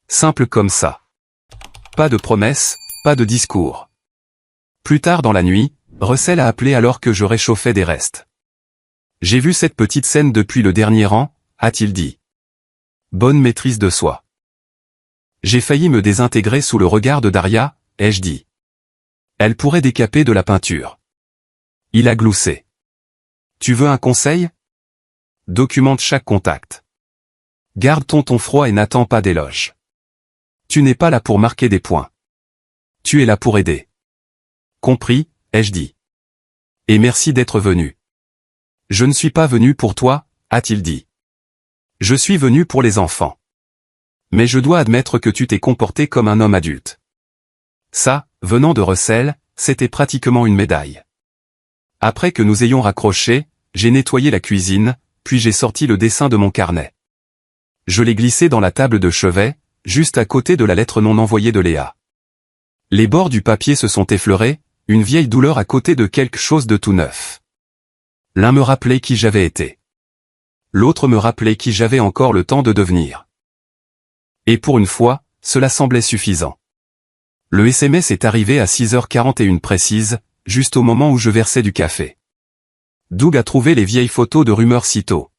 Simple comme ça. Pas de promesses, pas de discours. Plus tard dans la nuit, Russell a appelé alors que je réchauffais des restes. J'ai vu cette petite scène depuis le dernier rang, a-t-il dit. Bonne maîtrise de soi. J'ai failli me désintégrer sous le regard de Daria, ai-je dit. Elle pourrait décaper de la peinture. Il a gloussé. Tu veux un conseil? Documente chaque contact. Garde ton ton froid et n'attends pas d'éloges. Tu n'es pas là pour marquer des points. Tu es là pour aider. Compris, ai-je dit. Et merci d'être venu. Je ne suis pas venu pour toi, a-t-il dit. Je suis venu pour les enfants. Mais je dois admettre que tu t'es comporté comme un homme adulte. Ça, venant de Russell, c'était pratiquement une médaille. Après que nous ayons raccroché, j'ai nettoyé la cuisine, puis j'ai sorti le dessin de mon carnet. Je l'ai glissé dans la table de chevet, juste à côté de la lettre non envoyée de Léa. Les bords du papier se sont effleurés, une vieille douleur à côté de quelque chose de tout neuf. L'un me rappelait qui j'avais été. L'autre me rappelait qui j'avais encore le temps de devenir. Et pour une fois, cela semblait suffisant. Le SMS est arrivé à 6h41 précise, juste au moment où je versais du café. Doug a trouvé les vieilles photos de rumeurs sitôt.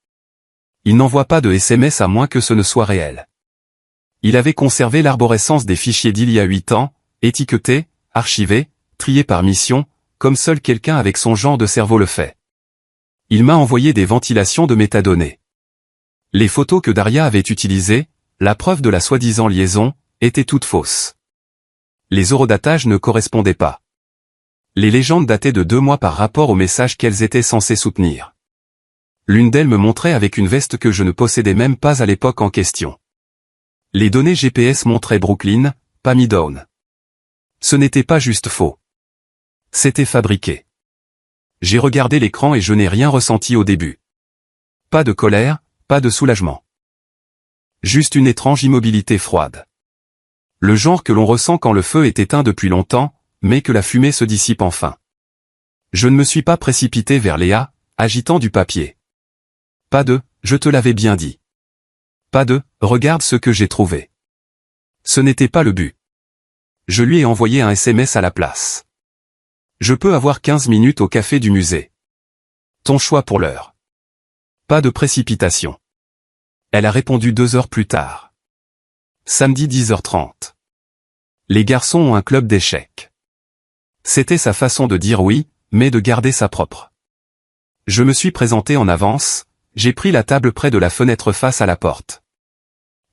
Il n'envoie pas de SMS à moins que ce ne soit réel. Il avait conservé l'arborescence des fichiers d'il y a 8 ans, étiquetés, archivés, triés par mission, comme seul quelqu'un avec son genre de cerveau le fait. Il m'a envoyé des ventilations de métadonnées. Les photos que Daria avait utilisées, la preuve de la soi-disant liaison, étaient toutes fausses. Les horodatages ne correspondaient pas. Les légendes dataient de 2 mois par rapport aux messages qu'elles étaient censées soutenir. L'une d'elles me montrait avec une veste que je ne possédais même pas à l'époque en question. Les données GPS montraient Brooklyn, pas Midtown. Ce n'était pas juste faux. C'était fabriqué. J'ai regardé l'écran et je n'ai rien ressenti au début. Pas de colère, pas de soulagement. Juste une étrange immobilité froide. Le genre que l'on ressent quand le feu est éteint depuis longtemps, mais que la fumée se dissipe enfin. Je ne me suis pas précipité vers Léa, agitant du papier. Pas de « je te l'avais bien dit ». Pas de « regarde ce que j'ai trouvé ». Ce n'était pas le but. Je lui ai envoyé un SMS à la place. Je peux avoir 15 minutes au café du musée. Ton choix pour l'heure. Pas de précipitation. Elle a répondu 2 heures plus tard. Samedi 10h30. Les garçons ont un club d'échecs. C'était sa façon de dire oui, mais de garder sa propre. Je me suis présenté en avance, j'ai pris la table près de la fenêtre face à la porte.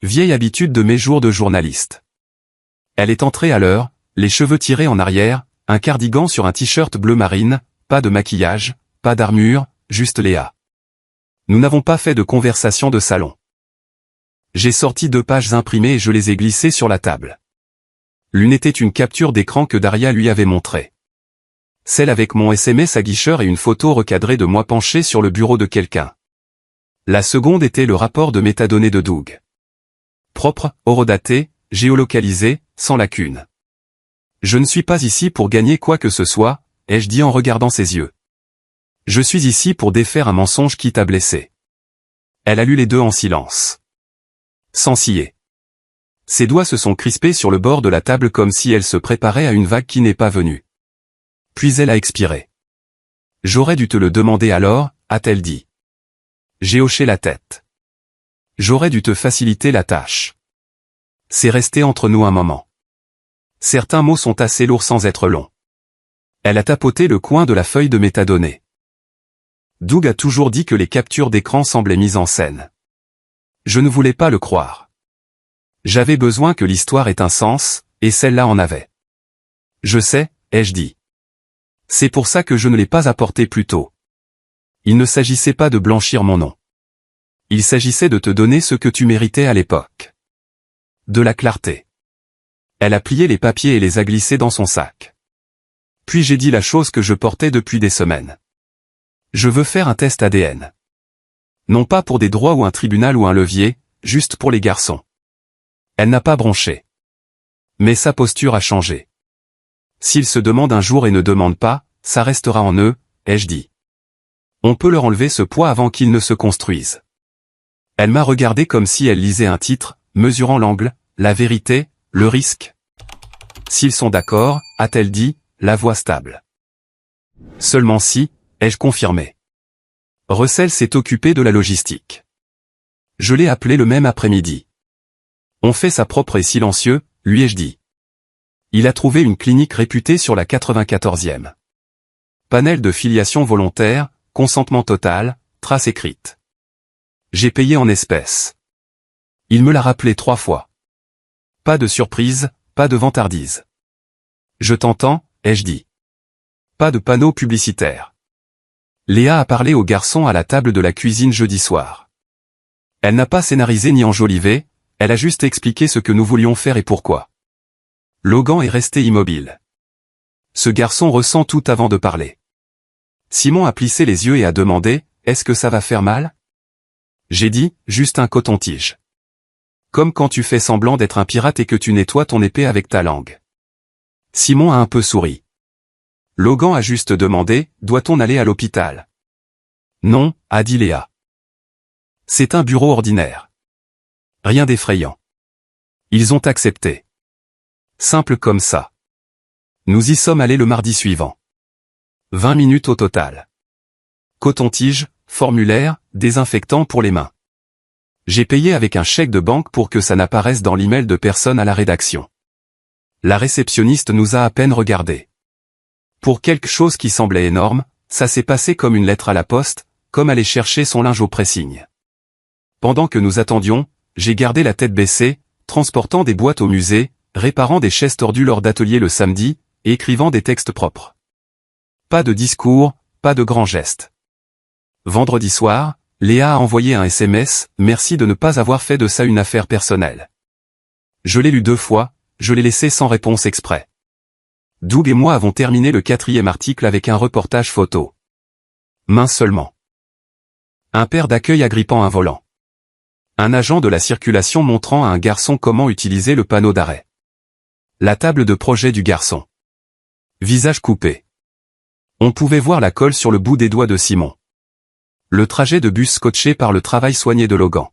Vieille habitude de mes jours de journaliste. Elle est entrée à l'heure, les cheveux tirés en arrière, un cardigan sur un t-shirt bleu marine, pas de maquillage, pas d'armure, juste Léa. Nous n'avons pas fait de conversation de salon. J'ai sorti 2 pages imprimées et je les ai glissées sur la table. L'une était une capture d'écran que Daria lui avait montrée. Celle avec mon SMS aguicheur et une photo recadrée de moi penché sur le bureau de quelqu'un. La seconde était le rapport de métadonnées de Doug. Propre, horodaté, géolocalisé, sans lacune. Je ne suis pas ici pour gagner quoi que ce soit, ai-je dit en regardant ses yeux. Je suis ici pour défaire un mensonge qui t'a blessé. Elle a lu les 2 en silence. Sans scier. Ses doigts se sont crispés sur le bord de la table comme si elle se préparait à une vague qui n'est pas venue. Puis elle a expiré. J'aurais dû te le demander alors, a-t-elle dit. J'ai hoché la tête. J'aurais dû te faciliter la tâche. C'est resté entre nous un moment. Certains mots sont assez lourds sans être longs. Elle a tapoté le coin de la feuille de métadonnées. Doug a toujours dit que les captures d'écran semblaient mises en scène. Je ne voulais pas le croire. J'avais besoin que l'histoire ait un sens, et celle-là en avait. Je sais, ai-je dit. C'est pour ça que je ne l'ai pas apporté plus tôt. Il ne s'agissait pas de blanchir mon nom. Il s'agissait de te donner ce que tu méritais à l'époque. De la clarté. Elle a plié les papiers et les a glissés dans son sac. Puis j'ai dit la chose que je portais depuis des semaines. Je veux faire un test ADN. Non pas pour des droits ou un tribunal ou un levier, juste pour les garçons. Elle n'a pas bronché. Mais sa posture a changé. S'il se demande un jour et ne demande pas, ça restera en eux, ai-je dit. On peut leur enlever ce poids avant qu'ils ne se construisent. Elle m'a regardé comme si elle lisait un titre, mesurant l'angle, la vérité, le risque. S'ils sont d'accord, a-t-elle dit, la voix stable. Seulement si, ai-je confirmé. Russell s'est occupé de la logistique. Je l'ai appelé le même après-midi. On fait sa propre et silencieux, lui ai-je dit. Il a trouvé une clinique réputée sur la 94e. Panel de filiation volontaire, consentement total, trace écrite. J'ai payé en espèces. Il me l'a rappelé 3 fois. Pas de surprise, pas de vantardise. Je t'entends, ai-je dit. Pas de panneau publicitaire. Léa a parlé au garçon à la table de la cuisine jeudi soir. Elle n'a pas scénarisé ni enjolivé, elle a juste expliqué ce que nous voulions faire et pourquoi. Logan est resté immobile. Ce garçon ressent tout avant de parler. Simon a plissé les yeux et a demandé, « Est-ce que ça va faire mal ?» J'ai dit, « Juste un coton-tige. » Comme quand tu fais semblant d'être un pirate et que tu nettoies ton épée avec ta langue. Simon a un peu souri. Logan a juste demandé, « Doit-on aller à l'hôpital ?» Non, a dit Léa. C'est un bureau ordinaire. Rien d'effrayant. Ils ont accepté. Simple comme ça. Nous y sommes allés le mardi suivant. 20 minutes au total. Coton-tige, formulaire, désinfectant pour les mains. J'ai payé avec un chèque de banque pour que ça n'apparaisse dans l'email de personne à la rédaction. La réceptionniste nous a à peine regardés. Pour quelque chose qui semblait énorme, ça s'est passé comme une lettre à la poste, comme aller chercher son linge au pressing. Pendant que nous attendions, j'ai gardé la tête baissée, transportant des boîtes au musée, réparant des chaises tordues lors d'ateliers le samedi, et écrivant des textes propres. Pas de discours, pas de grands gestes. Vendredi soir, Léa a envoyé un SMS, « Merci de ne pas avoir fait de ça une affaire personnelle. » Je l'ai lu 2 fois, je l'ai laissé sans réponse exprès. Doug et moi avons terminé le 4e article avec un reportage photo. Main seulement. Un père d'accueil agrippant un volant. Un agent de la circulation montrant à un garçon comment utiliser le panneau d'arrêt. La table de projet du garçon. Visage coupé. On pouvait voir la colle sur le bout des doigts de Simon. Le trajet de bus scotché par le travail soigné de Logan.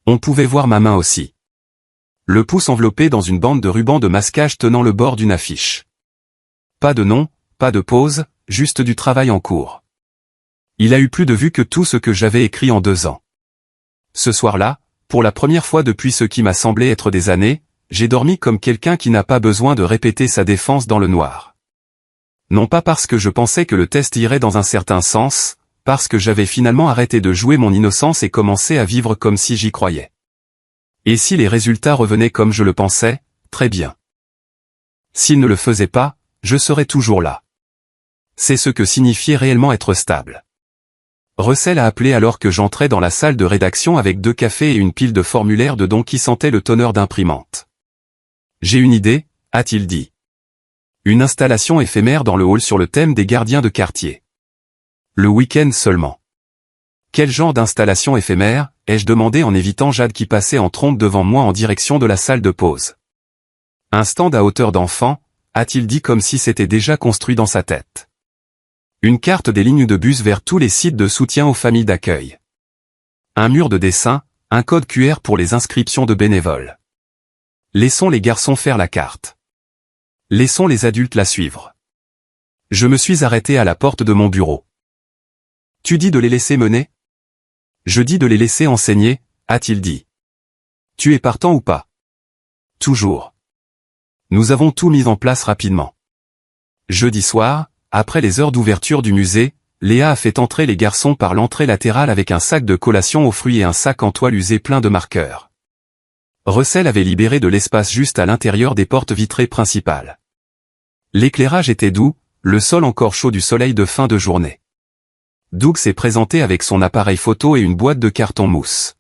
On pouvait voir ma main aussi. Le pouce enveloppé dans une bande de ruban de masquage tenant le bord d'une affiche. Pas de nom, pas de pause, juste du travail en cours. Il a eu plus de vues que tout ce que j'avais écrit en 2 ans. Ce soir-là, pour la première fois depuis ce qui m'a semblé être des années, j'ai dormi comme quelqu'un qui n'a pas besoin de répéter sa défense dans le noir. Non pas parce que je pensais que le test irait dans un certain sens, parce que j'avais finalement arrêté de jouer mon innocence et commencé à vivre comme si j'y croyais. Et si les résultats revenaient comme je le pensais, très bien. S'ils ne le faisaient pas, je serais toujours là. C'est ce que signifiait réellement être stable. Russell a appelé alors que j'entrais dans la salle de rédaction avec 2 cafés et une pile de formulaires dedans qui sentaient le tonneur d'imprimante. J'ai une idée, a-t-il dit. Une installation éphémère dans le hall sur le thème des gardiens de quartier. Le week-end seulement. Quel genre d'installation éphémère, ai-je demandé en évitant Jade qui passait en trompe devant moi en direction de la salle de pause. Un stand à hauteur d'enfant, a-t-il dit comme si c'était déjà construit dans sa tête. Une carte des lignes de bus vers tous les sites de soutien aux familles d'accueil. Un mur de dessin, un code QR pour les inscriptions de bénévoles. Laissons les garçons faire la carte. Laissons les adultes la suivre. Je me suis arrêté à la porte de mon bureau. Tu dis de les laisser mener ? Je dis de les laisser enseigner, a-t-il dit. Tu es partant ou pas ? Toujours. Nous avons tout mis en place rapidement. Jeudi soir, après les heures d'ouverture du musée, Léa a fait entrer les garçons par l'entrée latérale avec un sac de collation aux fruits et un sac en toile usé plein de marqueurs. Russell avait libéré de l'espace juste à l'intérieur des portes vitrées principales. L'éclairage était doux, le sol encore chaud du soleil de fin de journée. Doug s'est présenté avec son appareil photo et une boîte de carton mousse.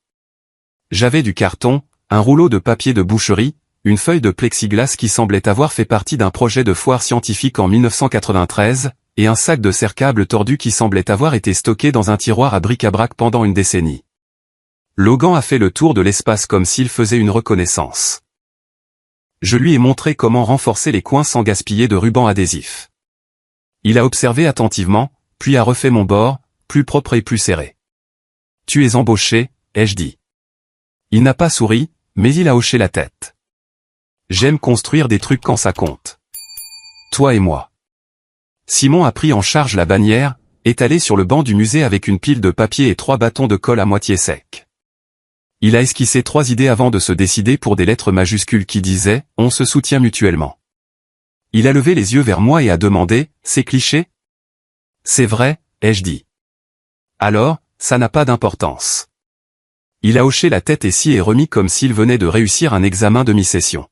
J'avais du carton, un rouleau de papier de boucherie, une feuille de plexiglas qui semblait avoir fait partie d'un projet de foire scientifique en 1993, et un sac de serre-câble tordu qui semblait avoir été stocké dans un tiroir à bric-à-brac pendant une décennie. Logan a fait le tour de l'espace comme s'il faisait une reconnaissance. Je lui ai montré comment renforcer les coins sans gaspiller de ruban adhésif. Il a observé attentivement, puis a refait mon bord, plus propre et plus serré. « Tu es embauché », ai-je dit. Il n'a pas souri, mais il a hoché la tête. J'aime construire des trucs quand ça compte. Toi et moi. Simon a pris en charge la bannière, étalée sur le banc du musée avec une pile de papier et 3 bâtons de colle à moitié secs. Il a esquissé 3 idées avant de se décider pour des lettres majuscules qui disaient « On se soutient mutuellement ». Il a levé les yeux vers moi et a demandé « C'est cliché ?» « C'est vrai », ai-je dit. « Alors, ça n'a pas d'importance. » Il a hoché la tête et s'y est remis comme s'il venait de réussir un examen de mi-session.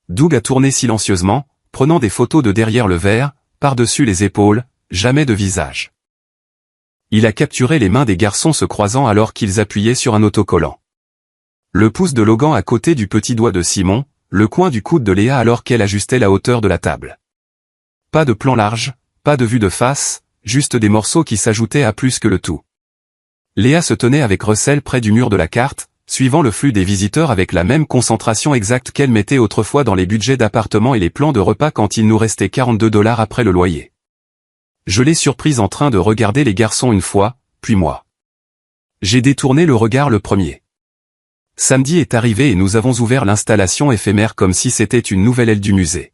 Doug a tourné silencieusement, prenant des photos de derrière le verre, par-dessus les épaules, jamais de visage. Il a capturé les mains des garçons se croisant alors qu'ils appuyaient sur un autocollant. Le pouce de Logan à côté du petit doigt de Simon, le coin du coude de Léa alors qu'elle ajustait la hauteur de la table. Pas de plan large, pas de vue de face, juste des morceaux qui s'ajoutaient à plus que le tout. Léa se tenait avec Russell près du mur de la carte, suivant le flux des visiteurs avec la même concentration exacte qu'elle mettait autrefois dans les budgets d'appartements et les plans de repas quand il nous restait $42 après le loyer. Je l'ai surprise en train de regarder les garçons une fois, puis moi. J'ai détourné le regard le premier. Samedi est arrivé et nous avons ouvert l'installation éphémère comme si c'était une nouvelle aile du musée.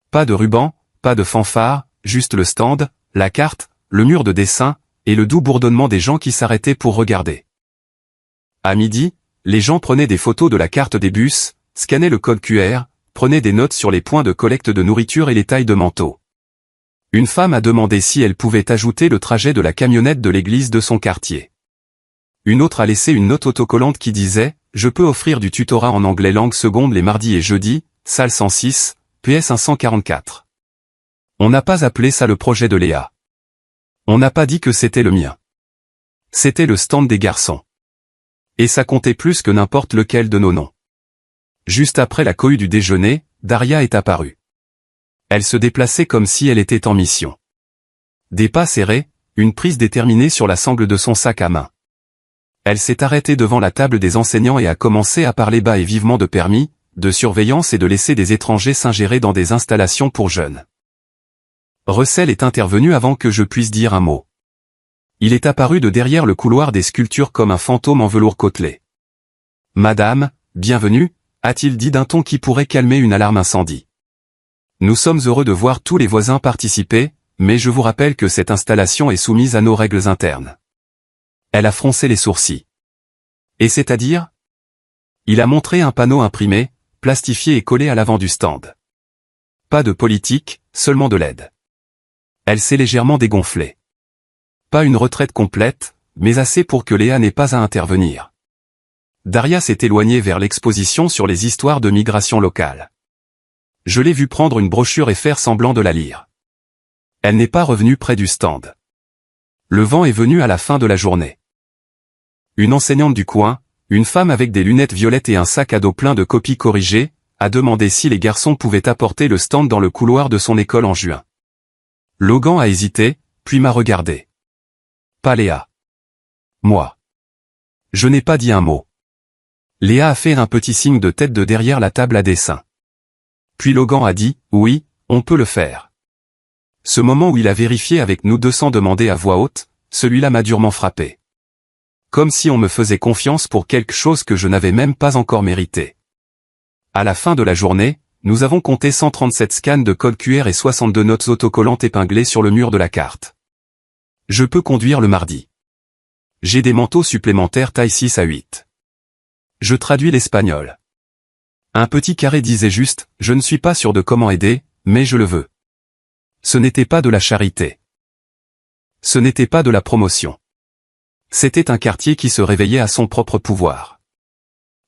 Pas de ruban, pas de fanfare, juste le stand, la carte, le mur de dessin, et le doux bourdonnement des gens qui s'arrêtaient pour regarder. À midi, les gens prenaient des photos de la carte des bus, scannaient le code QR, prenaient des notes sur les points de collecte de nourriture et les tailles de manteaux. Une femme a demandé si elle pouvait ajouter le trajet de la camionnette de l'église de son quartier. Une autre a laissé une note autocollante qui disait « Je peux offrir du tutorat en anglais langue seconde les mardis et jeudis, salle 106, PS 144. » On n'a pas appelé ça le projet de Léa. On n'a pas dit que c'était le mien. C'était le stand des garçons. Et ça comptait plus que n'importe lequel de nos noms. Juste après la cohue du déjeuner, Daria est apparue. Elle se déplaçait comme si elle était en mission. Des pas serrés, une prise déterminée sur la sangle de son sac à main. Elle s'est arrêtée devant la table des enseignants et a commencé à parler bas et vivement de permis, de surveillance et de laisser des étrangers s'ingérer dans des installations pour jeunes. Russell est intervenu avant que je puisse dire un mot. Il est apparu de derrière le couloir des sculptures comme un fantôme en velours côtelé. « Madame, bienvenue », a-t-il dit d'un ton qui pourrait calmer une alarme incendie. « Nous sommes heureux de voir tous les voisins participer, mais je vous rappelle que cette installation est soumise à nos règles internes. » Elle a froncé les sourcils. « Et c'est-à-dire » Il a montré un panneau imprimé, plastifié et collé à l'avant du stand. Pas de politique, seulement de l'aide. Elle s'est légèrement dégonflée. Pas une retraite complète, mais assez pour que Léa n'ait pas à intervenir. Daria s'est éloignée vers l'exposition sur les histoires de migration locale. Je l'ai vue prendre une brochure et faire semblant de la lire. Elle n'est pas revenue près du stand. Le vent est venu à la fin de la journée. Une enseignante du coin, une femme avec des lunettes violettes et un sac à dos plein de copies corrigées, a demandé si les garçons pouvaient apporter le stand dans le couloir de son école en juin. Logan a hésité, puis m'a regardé. Pas Léa. Moi. Je n'ai pas dit un mot. Léa a fait un petit signe de tête de derrière la table à dessin. Puis Logan a dit, oui, on peut le faire. Ce moment où il a vérifié avec nous deux sans demander à voix haute, celui-là m'a durement frappé. Comme si on me faisait confiance pour quelque chose que je n'avais même pas encore mérité. À la fin de la journée, nous avons compté 137 scans de code QR et 62 notes autocollantes épinglées sur le mur de la carte. Je peux conduire le mardi. J'ai des manteaux supplémentaires taille 6 à 8. Je traduis l'espagnol. Un petit carré disait juste, je ne suis pas sûr de comment aider, mais je le veux. Ce n'était pas de la charité. Ce n'était pas de la promotion. C'était un quartier qui se réveillait à son propre pouvoir.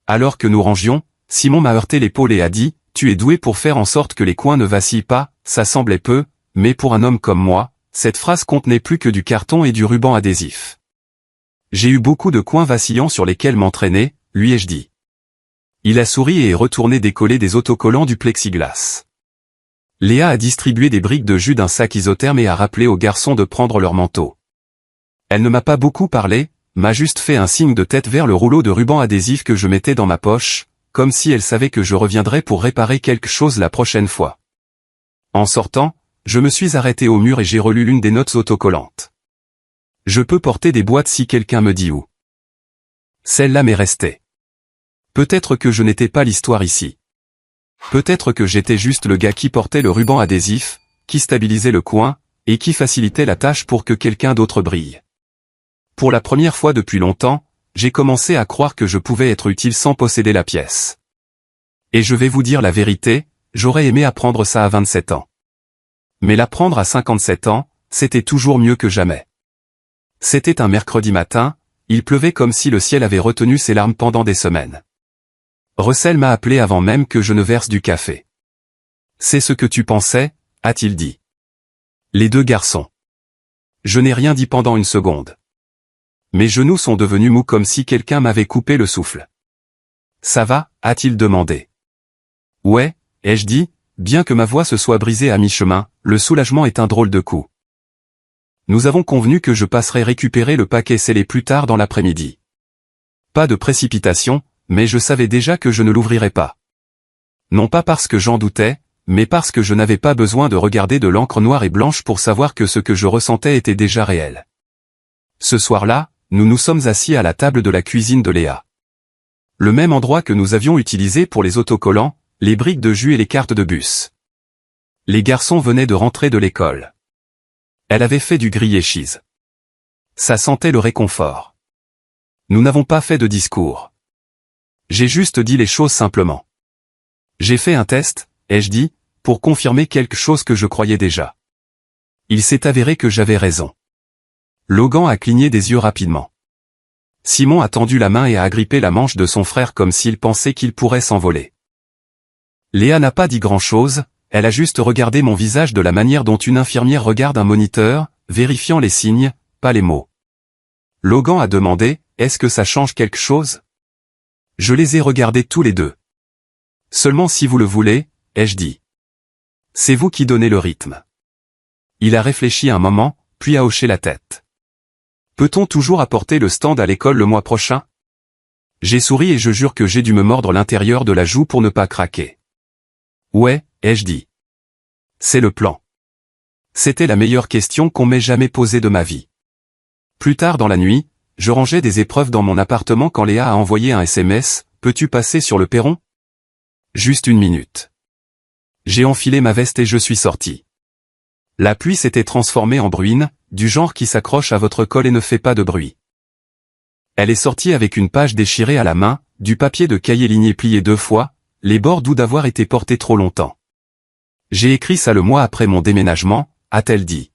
Alors que nous rangions, Simon m'a heurté l'épaule et a dit, tu es doué pour faire en sorte que les coins ne vacillent pas, ça semblait peu, mais pour un homme comme moi, cette phrase contenait plus que du carton et du ruban adhésif. J'ai eu beaucoup de coins vacillants sur lesquels m'entraîner, lui ai-je dit. Il a souri et est retourné décoller des autocollants du plexiglas. Léa a distribué des briques de jus d'un sac isotherme et a rappelé aux garçons de prendre leur manteau. Elle ne m'a pas beaucoup parlé, m'a juste fait un signe de tête vers le rouleau de ruban adhésif que je mettais dans ma poche, comme si elle savait que je reviendrais pour réparer quelque chose la prochaine fois. En sortant, je me suis arrêté au mur et j'ai relu l'une des notes autocollantes. Je peux porter des boîtes si quelqu'un me dit où. Celle-là m'est restée. Peut-être que je n'étais pas l'histoire ici. Peut-être que j'étais juste le gars qui portait le ruban adhésif, qui stabilisait le coin, et qui facilitait la tâche pour que quelqu'un d'autre brille. Pour la première fois depuis longtemps, j'ai commencé à croire que je pouvais être utile sans posséder la pièce. Et je vais vous dire la vérité, j'aurais aimé apprendre ça à 27 ans. Mais l'apprendre à 57 ans, c'était toujours mieux que jamais. C'était un mercredi matin, il pleuvait comme si le ciel avait retenu ses larmes pendant des semaines. Russell m'a appelé avant même que je ne verse du café. « C'est ce que tu pensais ?» a-t-il dit. Les deux garçons. Je n'ai rien dit pendant une seconde. Mes genoux sont devenus mous comme si quelqu'un m'avait coupé le souffle. « Ça va ?» a-t-il demandé. « Ouais » ai-je dit, bien que ma voix se soit brisée à mi-chemin, le soulagement est un drôle de coup. Nous avons convenu que je passerai récupérer le paquet scellé plus tard dans l'après-midi. Pas de précipitation, mais je savais déjà que je ne l'ouvrirais pas. Non pas parce que j'en doutais, mais parce que je n'avais pas besoin de regarder de l'encre noire et blanche pour savoir que ce que je ressentais était déjà réel. Ce soir-là, nous nous sommes assis à la table de la cuisine de Léa. Le même endroit que nous avions utilisé pour les autocollants, les briques de jus et les cartes de bus. Les garçons venaient de rentrer de l'école. Elle avait fait du grillé cheese. Ça sentait le réconfort. Nous n'avons pas fait de discours. J'ai juste dit les choses simplement. J'ai fait un test, ai-je dit, pour confirmer quelque chose que je croyais déjà. Il s'est avéré que j'avais raison. Logan a cligné des yeux rapidement. Simon a tendu la main et a agrippé la manche de son frère comme s'il pensait qu'il pourrait s'envoler. Léa n'a pas dit grand-chose, elle a juste regardé mon visage de la manière dont une infirmière regarde un moniteur, vérifiant les signes, pas les mots. Logan a demandé, est-ce que ça change quelque chose? Je les ai regardés tous les deux. Seulement si vous le voulez, ai-je dit. C'est vous qui donnez le rythme. Il a réfléchi un moment, puis a hoché la tête. Peut-on toujours apporter le stand à l'école le mois prochain? J'ai souri et je jure que j'ai dû me mordre l'intérieur de la joue pour ne pas craquer. Ouais, ai-je dit. C'est le plan. C'était la meilleure question qu'on m'ait jamais posée de ma vie. Plus tard dans la nuit, je rangeais des épreuves dans mon appartement quand Léa a envoyé un SMS, « Peux-tu passer sur le perron ?» Juste une minute. J'ai enfilé ma veste et je suis sorti. La pluie s'était transformée en bruine, du genre qui s'accroche à votre col et ne fait pas de bruit. Elle est sortie avec une page déchirée à la main, du papier de cahier ligné plié 2 fois, les bords doux d'avoir été portés trop longtemps. J'ai écrit ça le mois après mon déménagement, a-t-elle dit.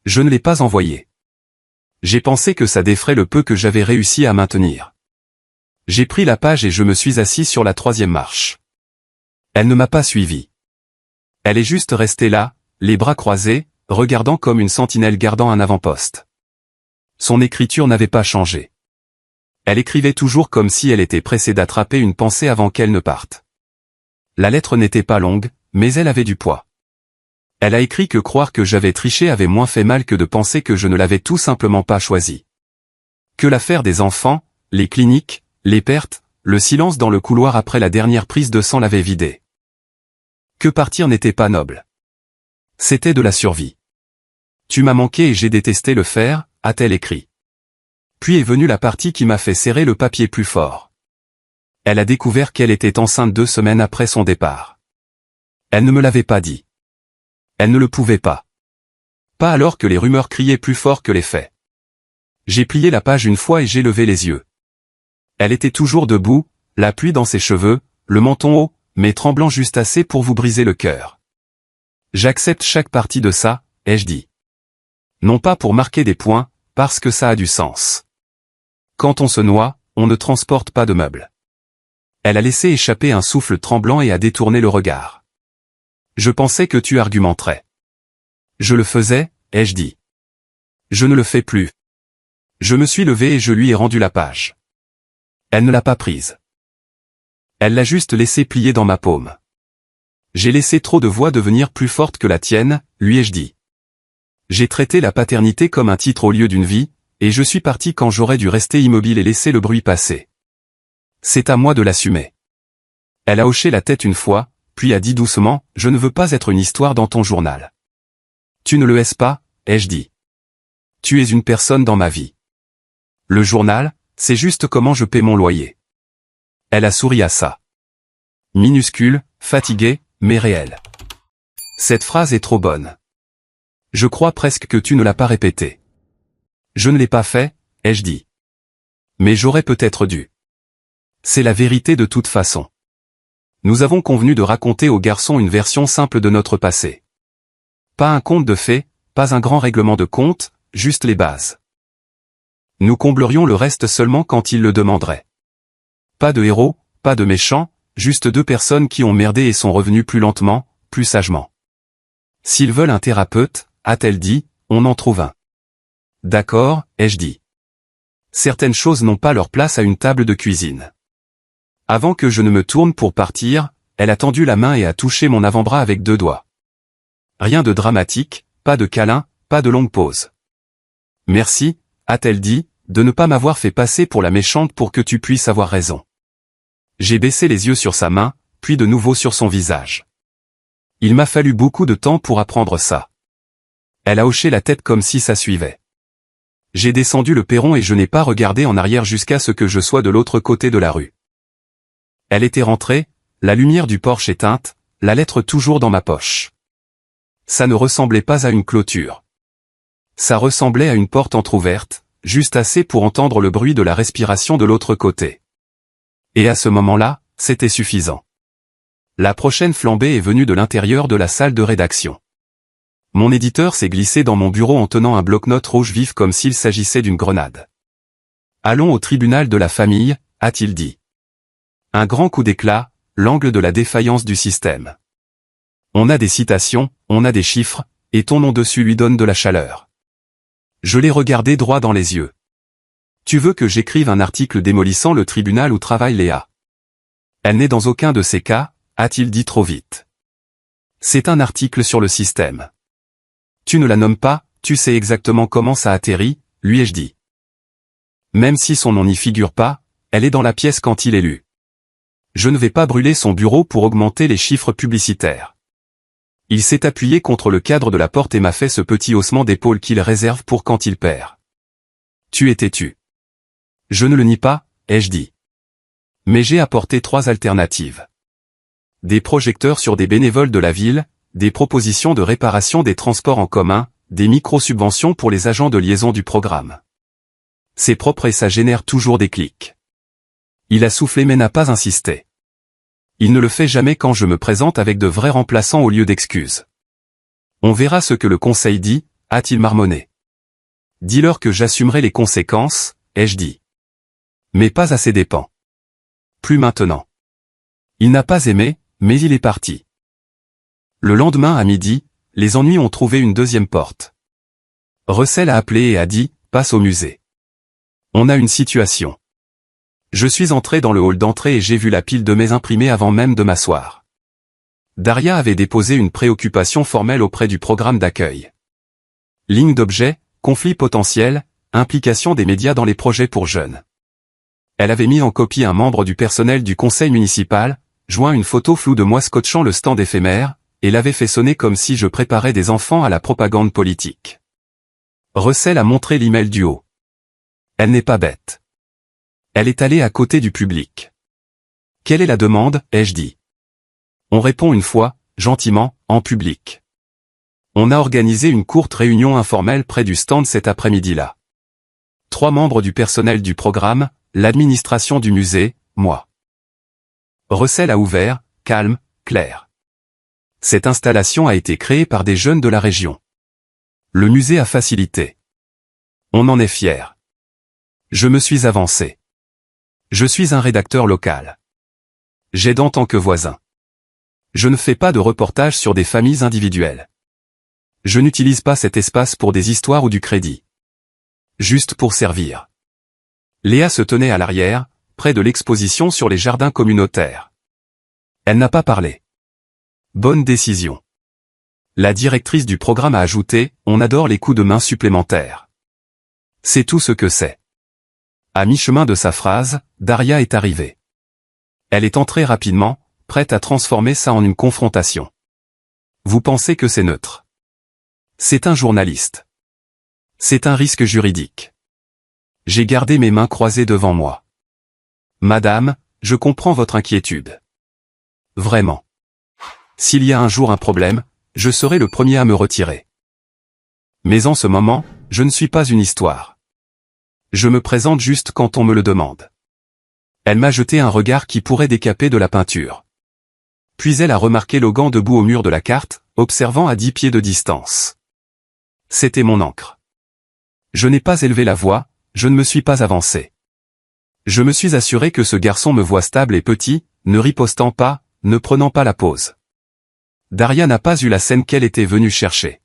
Je ne l'ai pas envoyé. J'ai pensé que ça défrait le peu que j'avais réussi à maintenir. J'ai pris la page et je me suis assis sur la 3e marche. Elle ne m'a pas suivi. Elle est juste restée là, les bras croisés, regardant comme une sentinelle gardant un avant-poste. Son écriture n'avait pas changé. Elle écrivait toujours comme si elle était pressée d'attraper une pensée avant qu'elle ne parte. La lettre n'était pas longue, mais elle avait du poids. Elle a écrit que croire que j'avais triché avait moins fait mal que de penser que je ne l'avais tout simplement pas choisi. Que l'affaire des enfants, les cliniques, les pertes, le silence dans le couloir après la dernière prise de sang l'avait vidé. Que partir n'était pas noble. C'était de la survie. Tu m'as manqué et j'ai détesté le faire, a-t-elle écrit. Puis est venue la partie qui m'a fait serrer le papier plus fort. Elle a découvert qu'elle était enceinte 2 semaines après son départ. Elle ne me l'avait pas dit. Elle ne le pouvait pas. Pas alors que les rumeurs criaient plus fort que les faits. J'ai plié la page une fois et j'ai levé les yeux. Elle était toujours debout, la pluie dans ses cheveux, le menton haut, mais tremblant juste assez pour vous briser le cœur. J'accepte chaque partie de ça, ai-je dit. Non pas pour marquer des points, parce que ça a du sens. Quand on se noie, on ne transporte pas de meubles. Elle a laissé échapper un souffle tremblant et a détourné le regard. Je pensais que tu argumenterais. Je le faisais, ai-je dit. Je ne le fais plus. Je me suis levé et je lui ai rendu la page. Elle ne l'a pas prise. Elle l'a juste laissée plier dans ma paume. J'ai laissé trop de voix devenir plus forte que la tienne, lui ai-je dit. J'ai traité la paternité comme un titre au lieu d'une vie, et je suis parti quand j'aurais dû rester immobile et laisser le bruit passer. C'est à moi de l'assumer. Elle a hoché la tête une fois, puis a dit doucement, je ne veux pas être une histoire dans ton journal. Tu ne le es pas, ai-je dit. Tu es une personne dans ma vie. Le journal, c'est juste comment je paie mon loyer. Elle a souri à ça. Minuscule, fatigué, mais réel. Cette phrase est trop bonne. Je crois presque que tu ne l'as pas répétée. Je ne l'ai pas fait, ai-je dit. Mais j'aurais peut-être dû. C'est la vérité de toute façon. Nous avons convenu de raconter aux garçons une version simple de notre passé. Pas un conte de fées, pas un grand règlement de compte, juste les bases. Nous comblerions le reste seulement quand ils le demanderaient. Pas de héros, pas de méchants, juste deux personnes qui ont merdé et sont revenues plus lentement, plus sagement. S'ils veulent un thérapeute, a-t-elle dit, on en trouve un. D'accord, ai-je dit. Certaines choses n'ont pas leur place à une table de cuisine. Avant que je ne me tourne pour partir, elle a tendu la main et a touché mon avant-bras avec 2 doigts. Rien de dramatique, pas de câlin, pas de longue pause. Merci, a-t-elle dit, de ne pas m'avoir fait passer pour la méchante pour que tu puisses avoir raison. J'ai baissé les yeux sur sa main, puis de nouveau sur son visage. Il m'a fallu beaucoup de temps pour apprendre ça. Elle a hoché la tête comme si ça suivait. J'ai descendu le perron et je n'ai pas regardé en arrière jusqu'à ce que je sois de l'autre côté de la rue. Elle était rentrée, la lumière du porche éteinte, la lettre toujours dans ma poche. Ça ne ressemblait pas à une clôture. Ça ressemblait à une porte entr'ouverte, juste assez pour entendre le bruit de la respiration de l'autre côté. Et à ce moment-là, c'était suffisant. La prochaine flambée est venue de l'intérieur de la salle de rédaction. Mon éditeur s'est glissé dans mon bureau en tenant un bloc-notes rouge vif comme s'il s'agissait d'une grenade. « Allons au tribunal de la famille », a-t-il dit. Un grand coup d'éclat, l'angle de la défaillance du système. On a des citations, on a des chiffres, et ton nom dessus lui donne de la chaleur. Je l'ai regardé droit dans les yeux. Tu veux que j'écrive un article démolissant le tribunal où travaille Léa? Elle n'est dans aucun de ces cas, a-t-il dit trop vite. C'est un article sur le système. Tu ne la nommes pas, tu sais exactement comment ça atterrit, lui ai-je dit. Même si son nom n'y figure pas, elle est dans la pièce quand il est lu. Je ne vais pas brûler son bureau pour augmenter les chiffres publicitaires. Il s'est appuyé contre le cadre de la porte et m'a fait ce petit haussement d'épaule qu'il réserve pour quand il perd. Tu es têtu. Je ne le nie pas, ai-je dit. Mais j'ai apporté 3 alternatives. Des projecteurs sur des bénévoles de la ville, des propositions de réparation des transports en commun, des micro-subventions pour les agents de liaison du programme. C'est propre et ça génère toujours des clics. Il a soufflé mais n'a pas insisté. Il ne le fait jamais quand je me présente avec de vrais remplaçants au lieu d'excuses. On verra ce que le conseil dit, a-t-il marmonné. Dis-leur que j'assumerai les conséquences, ai-je dit. Mais pas à ses dépens. Plus maintenant. Il n'a pas aimé, mais il est parti. Le lendemain à midi, les ennuis ont trouvé une deuxième porte. Russell a appelé et a dit, passe au musée. On a une situation. Je suis entré dans le hall d'entrée et j'ai vu la pile de mes imprimés avant même de m'asseoir. Daria avait déposé une préoccupation formelle auprès du programme d'accueil. Ligne d'objet, conflit potentiel, implication des médias dans les projets pour jeunes. Elle avait mis en copie un membre du personnel du conseil municipal, joint une photo floue de moi scotchant le stand éphémère, et l'avait fait sonner comme si je préparais des enfants à la propagande politique. Russell a montré l'email du haut. Elle n'est pas bête. Elle est allée à côté du public. Quelle est la demande, ai-je dit. On répond une fois, gentiment, en public. On a organisé une courte réunion informelle près du stand cet après-midi-là. 3 membres du personnel du programme, l'administration du musée, moi. Russell a ouvert, calme, clair. Cette installation a été créée par des jeunes de la région. Le musée a facilité. On en est fier. Je me suis avancé. Je suis un rédacteur local. J'aide en tant que voisin. Je ne fais pas de reportage sur des familles individuelles. Je n'utilise pas cet espace pour des histoires ou du crédit. Juste pour servir. Léa se tenait à l'arrière, près de l'exposition sur les jardins communautaires. Elle n'a pas parlé. Bonne décision. La directrice du programme a ajouté, on adore les coups de main supplémentaires. C'est tout ce que c'est. À mi-chemin de sa phrase, Daria est arrivée. Elle est entrée rapidement, prête à transformer ça en une confrontation. Vous pensez que c'est neutre? C'est un journaliste. C'est un risque juridique. J'ai gardé mes mains croisées devant moi. Madame, je comprends votre inquiétude. Vraiment. S'il y a un jour un problème, je serai le premier à me retirer. Mais en ce moment, je ne suis pas une histoire. Je me présente juste quand on me le demande. Elle m'a jeté un regard qui pourrait décaper de la peinture. Puis elle a remarqué Logan debout au mur de la carte, observant à 10 pieds de distance. C'était mon encre. Je n'ai pas élevé la voix, je ne me suis pas avancé. Je me suis assuré que ce garçon me voit stable et petit, ne ripostant pas, ne prenant pas la pause. Daria n'a pas eu la scène qu'elle était venue chercher.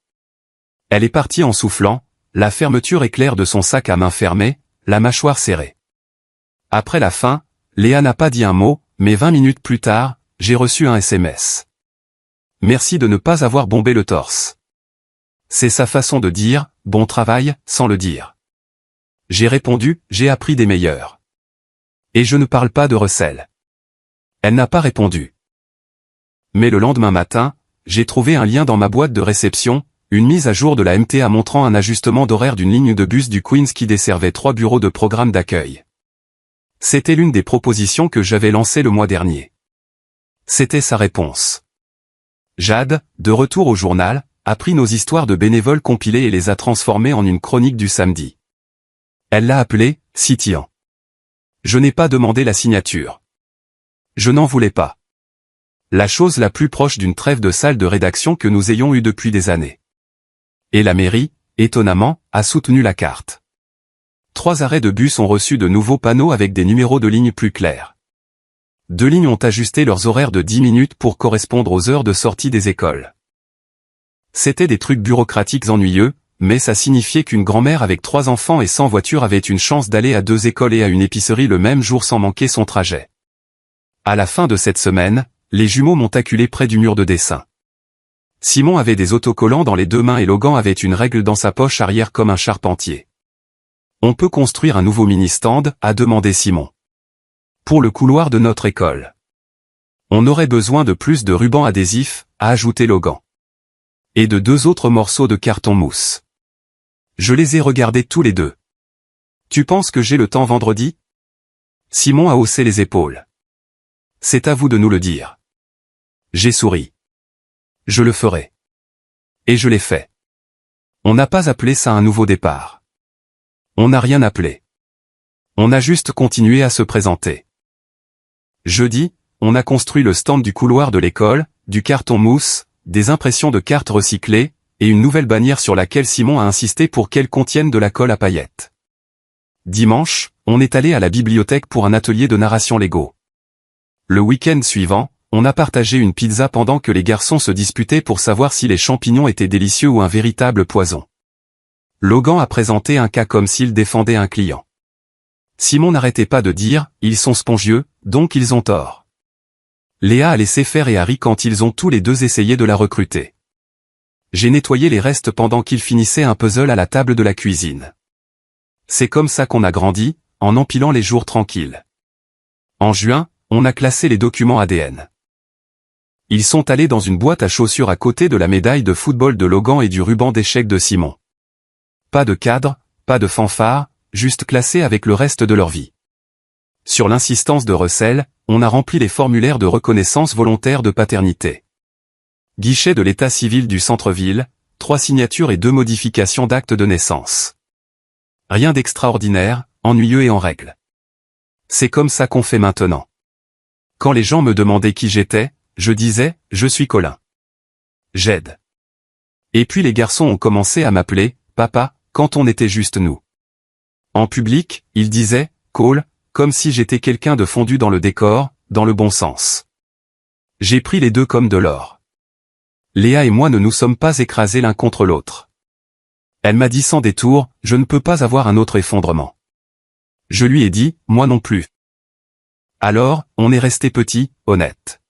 Elle est partie en soufflant, la fermeture éclair de son sac à main fermée, la mâchoire serrée. Après la fin, Léa n'a pas dit un mot, mais 20 minutes plus tard, j'ai reçu un SMS. Merci de ne pas avoir bombé le torse. C'est sa façon de dire, bon travail, sans le dire. J'ai répondu, j'ai appris des meilleurs. Et je ne parle pas de Russell. Elle n'a pas répondu. Mais le lendemain matin, j'ai trouvé un lien dans ma boîte de réception, une mise à jour de la MTA montrant un ajustement d'horaire d'une ligne de bus du Queens qui desservait 3 bureaux de programme d'accueil. C'était l'une des propositions que j'avais lancées le mois dernier. C'était sa réponse. Jade, de retour au journal, a pris nos histoires de bénévoles compilées et les a transformées en une chronique du samedi. Elle l'a appelée « Cityant ». Je n'ai pas demandé la signature. Je n'en voulais pas. La chose la plus proche d'une trêve de salle de rédaction que nous ayons eue depuis des années. Et la mairie, étonnamment, a soutenu la carte. 3 arrêts de bus ont reçu de nouveaux panneaux avec des numéros de lignes plus clairs. 2 lignes ont ajusté leurs horaires de 10 minutes pour correspondre aux heures de sortie des écoles. C'était des trucs bureaucratiques ennuyeux, mais ça signifiait qu'une grand-mère avec 3 enfants et 100 voitures avait une chance d'aller à 2 écoles et à une épicerie le même jour sans manquer son trajet. À la fin de cette semaine, les jumeaux m'ont acculé près du mur de dessin. Simon avait des autocollants dans les 2 mains et Logan avait une règle dans sa poche arrière comme un charpentier. On peut construire un nouveau mini-stand, a demandé Simon. Pour le couloir de notre école. On aurait besoin de plus de rubans adhésifs, a ajouté Logan. Et de 2 autres morceaux de carton mousse. Je les ai regardés tous les 2. Tu penses que j'ai le temps vendredi? Simon a haussé les épaules. C'est à vous de nous le dire. J'ai souri. Je le ferai. Et je l'ai fait. On n'a pas appelé ça un nouveau départ. On n'a rien appelé. On a juste continué à se présenter. Jeudi, on a construit le stand du couloir de l'école, du carton mousse, des impressions de cartes recyclées, et une nouvelle bannière sur laquelle Simon a insisté pour qu'elle contienne de la colle à paillettes. Dimanche, on est allé à la bibliothèque pour un atelier de narration Lego. Le week-end suivant, on a partagé une pizza pendant que les garçons se disputaient pour savoir si les champignons étaient délicieux ou un véritable poison. Logan a présenté un cas comme s'il défendait un client. Simon n'arrêtait pas de dire « Ils sont spongieux, donc ils ont tort ». Léa a laissé faire et a ri quand ils ont tous les 2 essayé de la recruter. J'ai nettoyé les restes pendant qu'ils finissaient un puzzle à la table de la cuisine. C'est comme ça qu'on a grandi, en empilant les jours tranquilles. En juin, on a classé les documents ADN. Ils sont allés dans une boîte à chaussures à côté de la médaille de football de Logan et du ruban d'échecs de Simon. Pas de cadre, pas de fanfare, juste classés avec le reste de leur vie. Sur l'insistance de Russell, on a rempli les formulaires de reconnaissance volontaire de paternité. Guichet de l'état civil du centre-ville, 3 signatures et 2 modifications d'actes de naissance. Rien d'extraordinaire, ennuyeux et en règle. C'est comme ça qu'on fait maintenant. Quand les gens me demandaient qui j'étais, je disais, je suis Colin. J'aide. Et puis les garçons ont commencé à m'appeler, papa, quand on était juste nous. En public, ils disaient, Cole, comme si j'étais quelqu'un de fondu dans le décor, dans le bon sens. J'ai pris les 2 comme de l'or. Léa et moi ne nous sommes pas écrasés l'un contre l'autre. Elle m'a dit sans détour, je ne peux pas avoir un autre effondrement. Je lui ai dit, moi non plus. Alors, on est resté petit, honnête.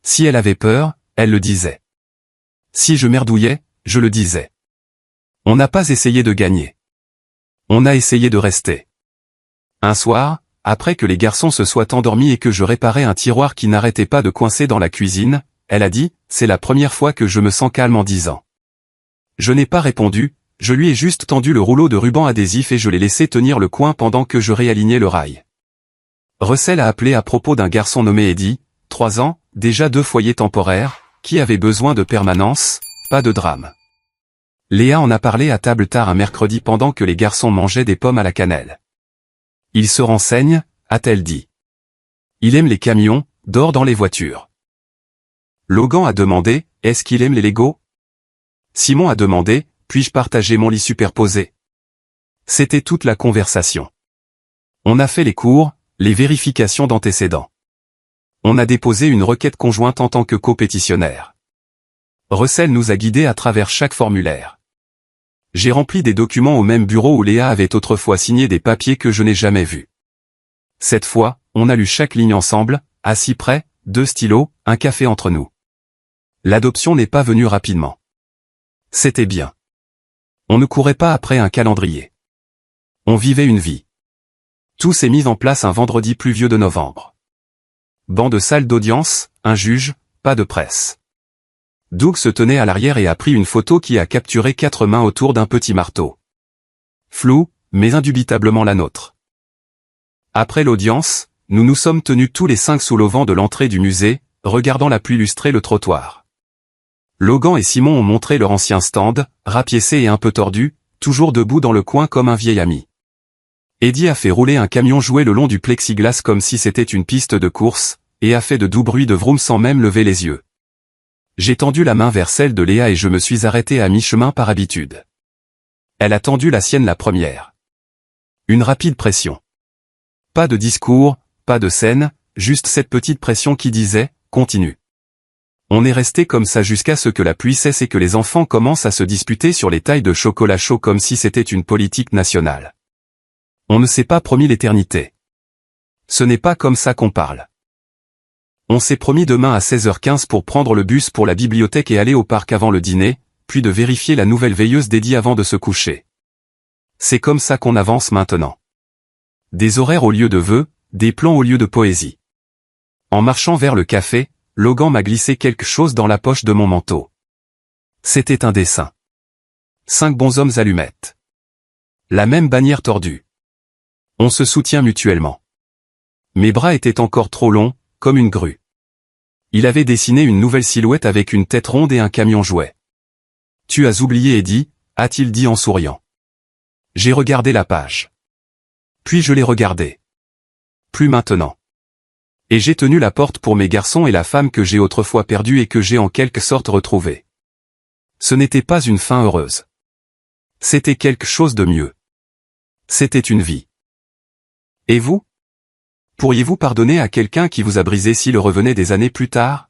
Si elle avait peur, elle le disait. Si je merdouillais, je le disais. On n'a pas essayé de gagner. On a essayé de rester. Un soir, après que les garçons se soient endormis et que je réparais un tiroir qui n'arrêtait pas de coincer dans la cuisine, elle a dit, c'est la première fois que je me sens calme en disant. Je n'ai pas répondu, je lui ai juste tendu le rouleau de ruban adhésif et je l'ai laissé tenir le coin pendant que je réalignais le rail. Russell a appelé à propos d'un garçon nommé Eddie, 3 ans, déjà 2 foyers temporaires, qui avait besoin de permanence, pas de drame. Léa en a parlé à table tard un mercredi pendant que les garçons mangeaient des pommes à la cannelle. Il se renseigne, a-t-elle dit. Il aime les camions, dort dans les voitures. Logan a demandé, est-ce qu'il aime les Legos? Simon a demandé, puis-je partager mon lit superposé? C'était toute la conversation. On a fait les cours, les vérifications d'antécédents. On a déposé une requête conjointe en tant que copétitionnaire. Russell nous a guidés à travers chaque formulaire. J'ai rempli des documents au même bureau où Léa avait autrefois signé des papiers que je n'ai jamais vus. Cette fois, on a lu chaque ligne ensemble, assis près, 2 stylos, un café entre nous. L'adoption n'est pas venue rapidement. C'était bien. On ne courait pas après un calendrier. On vivait une vie. Tout s'est mis en place un vendredi pluvieux de novembre. Banc de salle d'audience, un juge, pas de presse. Doug se tenait à l'arrière et a pris une photo qui a capturé 4 mains autour d'un petit marteau. Flou, mais indubitablement la nôtre. Après l'audience, nous nous sommes tenus tous les 5 sous l'auvent de l'entrée du musée, regardant la pluie lustrer le trottoir. Logan et Simon ont montré leur ancien stand, rapiécé et un peu tordu, toujours debout dans le coin comme un vieil ami. Eddie a fait rouler un camion jouet le long du plexiglas comme si c'était une piste de course, et a fait de doux bruits de vroom sans même lever les yeux. J'ai tendu la main vers celle de Léa et je me suis arrêté à mi-chemin par habitude. Elle a tendu la sienne la première. Une rapide pression. Pas de discours, pas de scène, juste cette petite pression qui disait « Continue ». On est resté comme ça jusqu'à ce que la pluie cesse et que les enfants commencent à se disputer sur les tailles de chocolat chaud comme si c'était une politique nationale. On ne s'est pas promis l'éternité. Ce n'est pas comme ça qu'on parle. On s'est promis demain à 16h15 pour prendre le bus pour la bibliothèque et aller au parc avant le dîner, puis de vérifier la nouvelle veilleuse d'Eddie avant de se coucher. C'est comme ça qu'on avance maintenant. Des horaires au lieu de vœux, des plans au lieu de poésie. En marchant vers le café, Logan m'a glissé quelque chose dans la poche de mon manteau. C'était un dessin. 5 bonshommes allumettes. La même bannière tordue. On se soutient mutuellement. Mes bras étaient encore trop longs, comme une grue. Il avait dessiné une nouvelle silhouette avec une tête ronde et un camion jouet. « Tu as oublié Eddie » a-t-il dit en souriant. J'ai regardé la page. Puis je l'ai regardé. Plus maintenant. Et j'ai tenu la porte pour mes garçons et la femme que j'ai autrefois perdue et que j'ai en quelque sorte retrouvée. Ce n'était pas une fin heureuse. C'était quelque chose de mieux. C'était une vie. Et vous? Pourriez-vous pardonner à quelqu'un qui vous a brisé s'il revenait des années plus tard?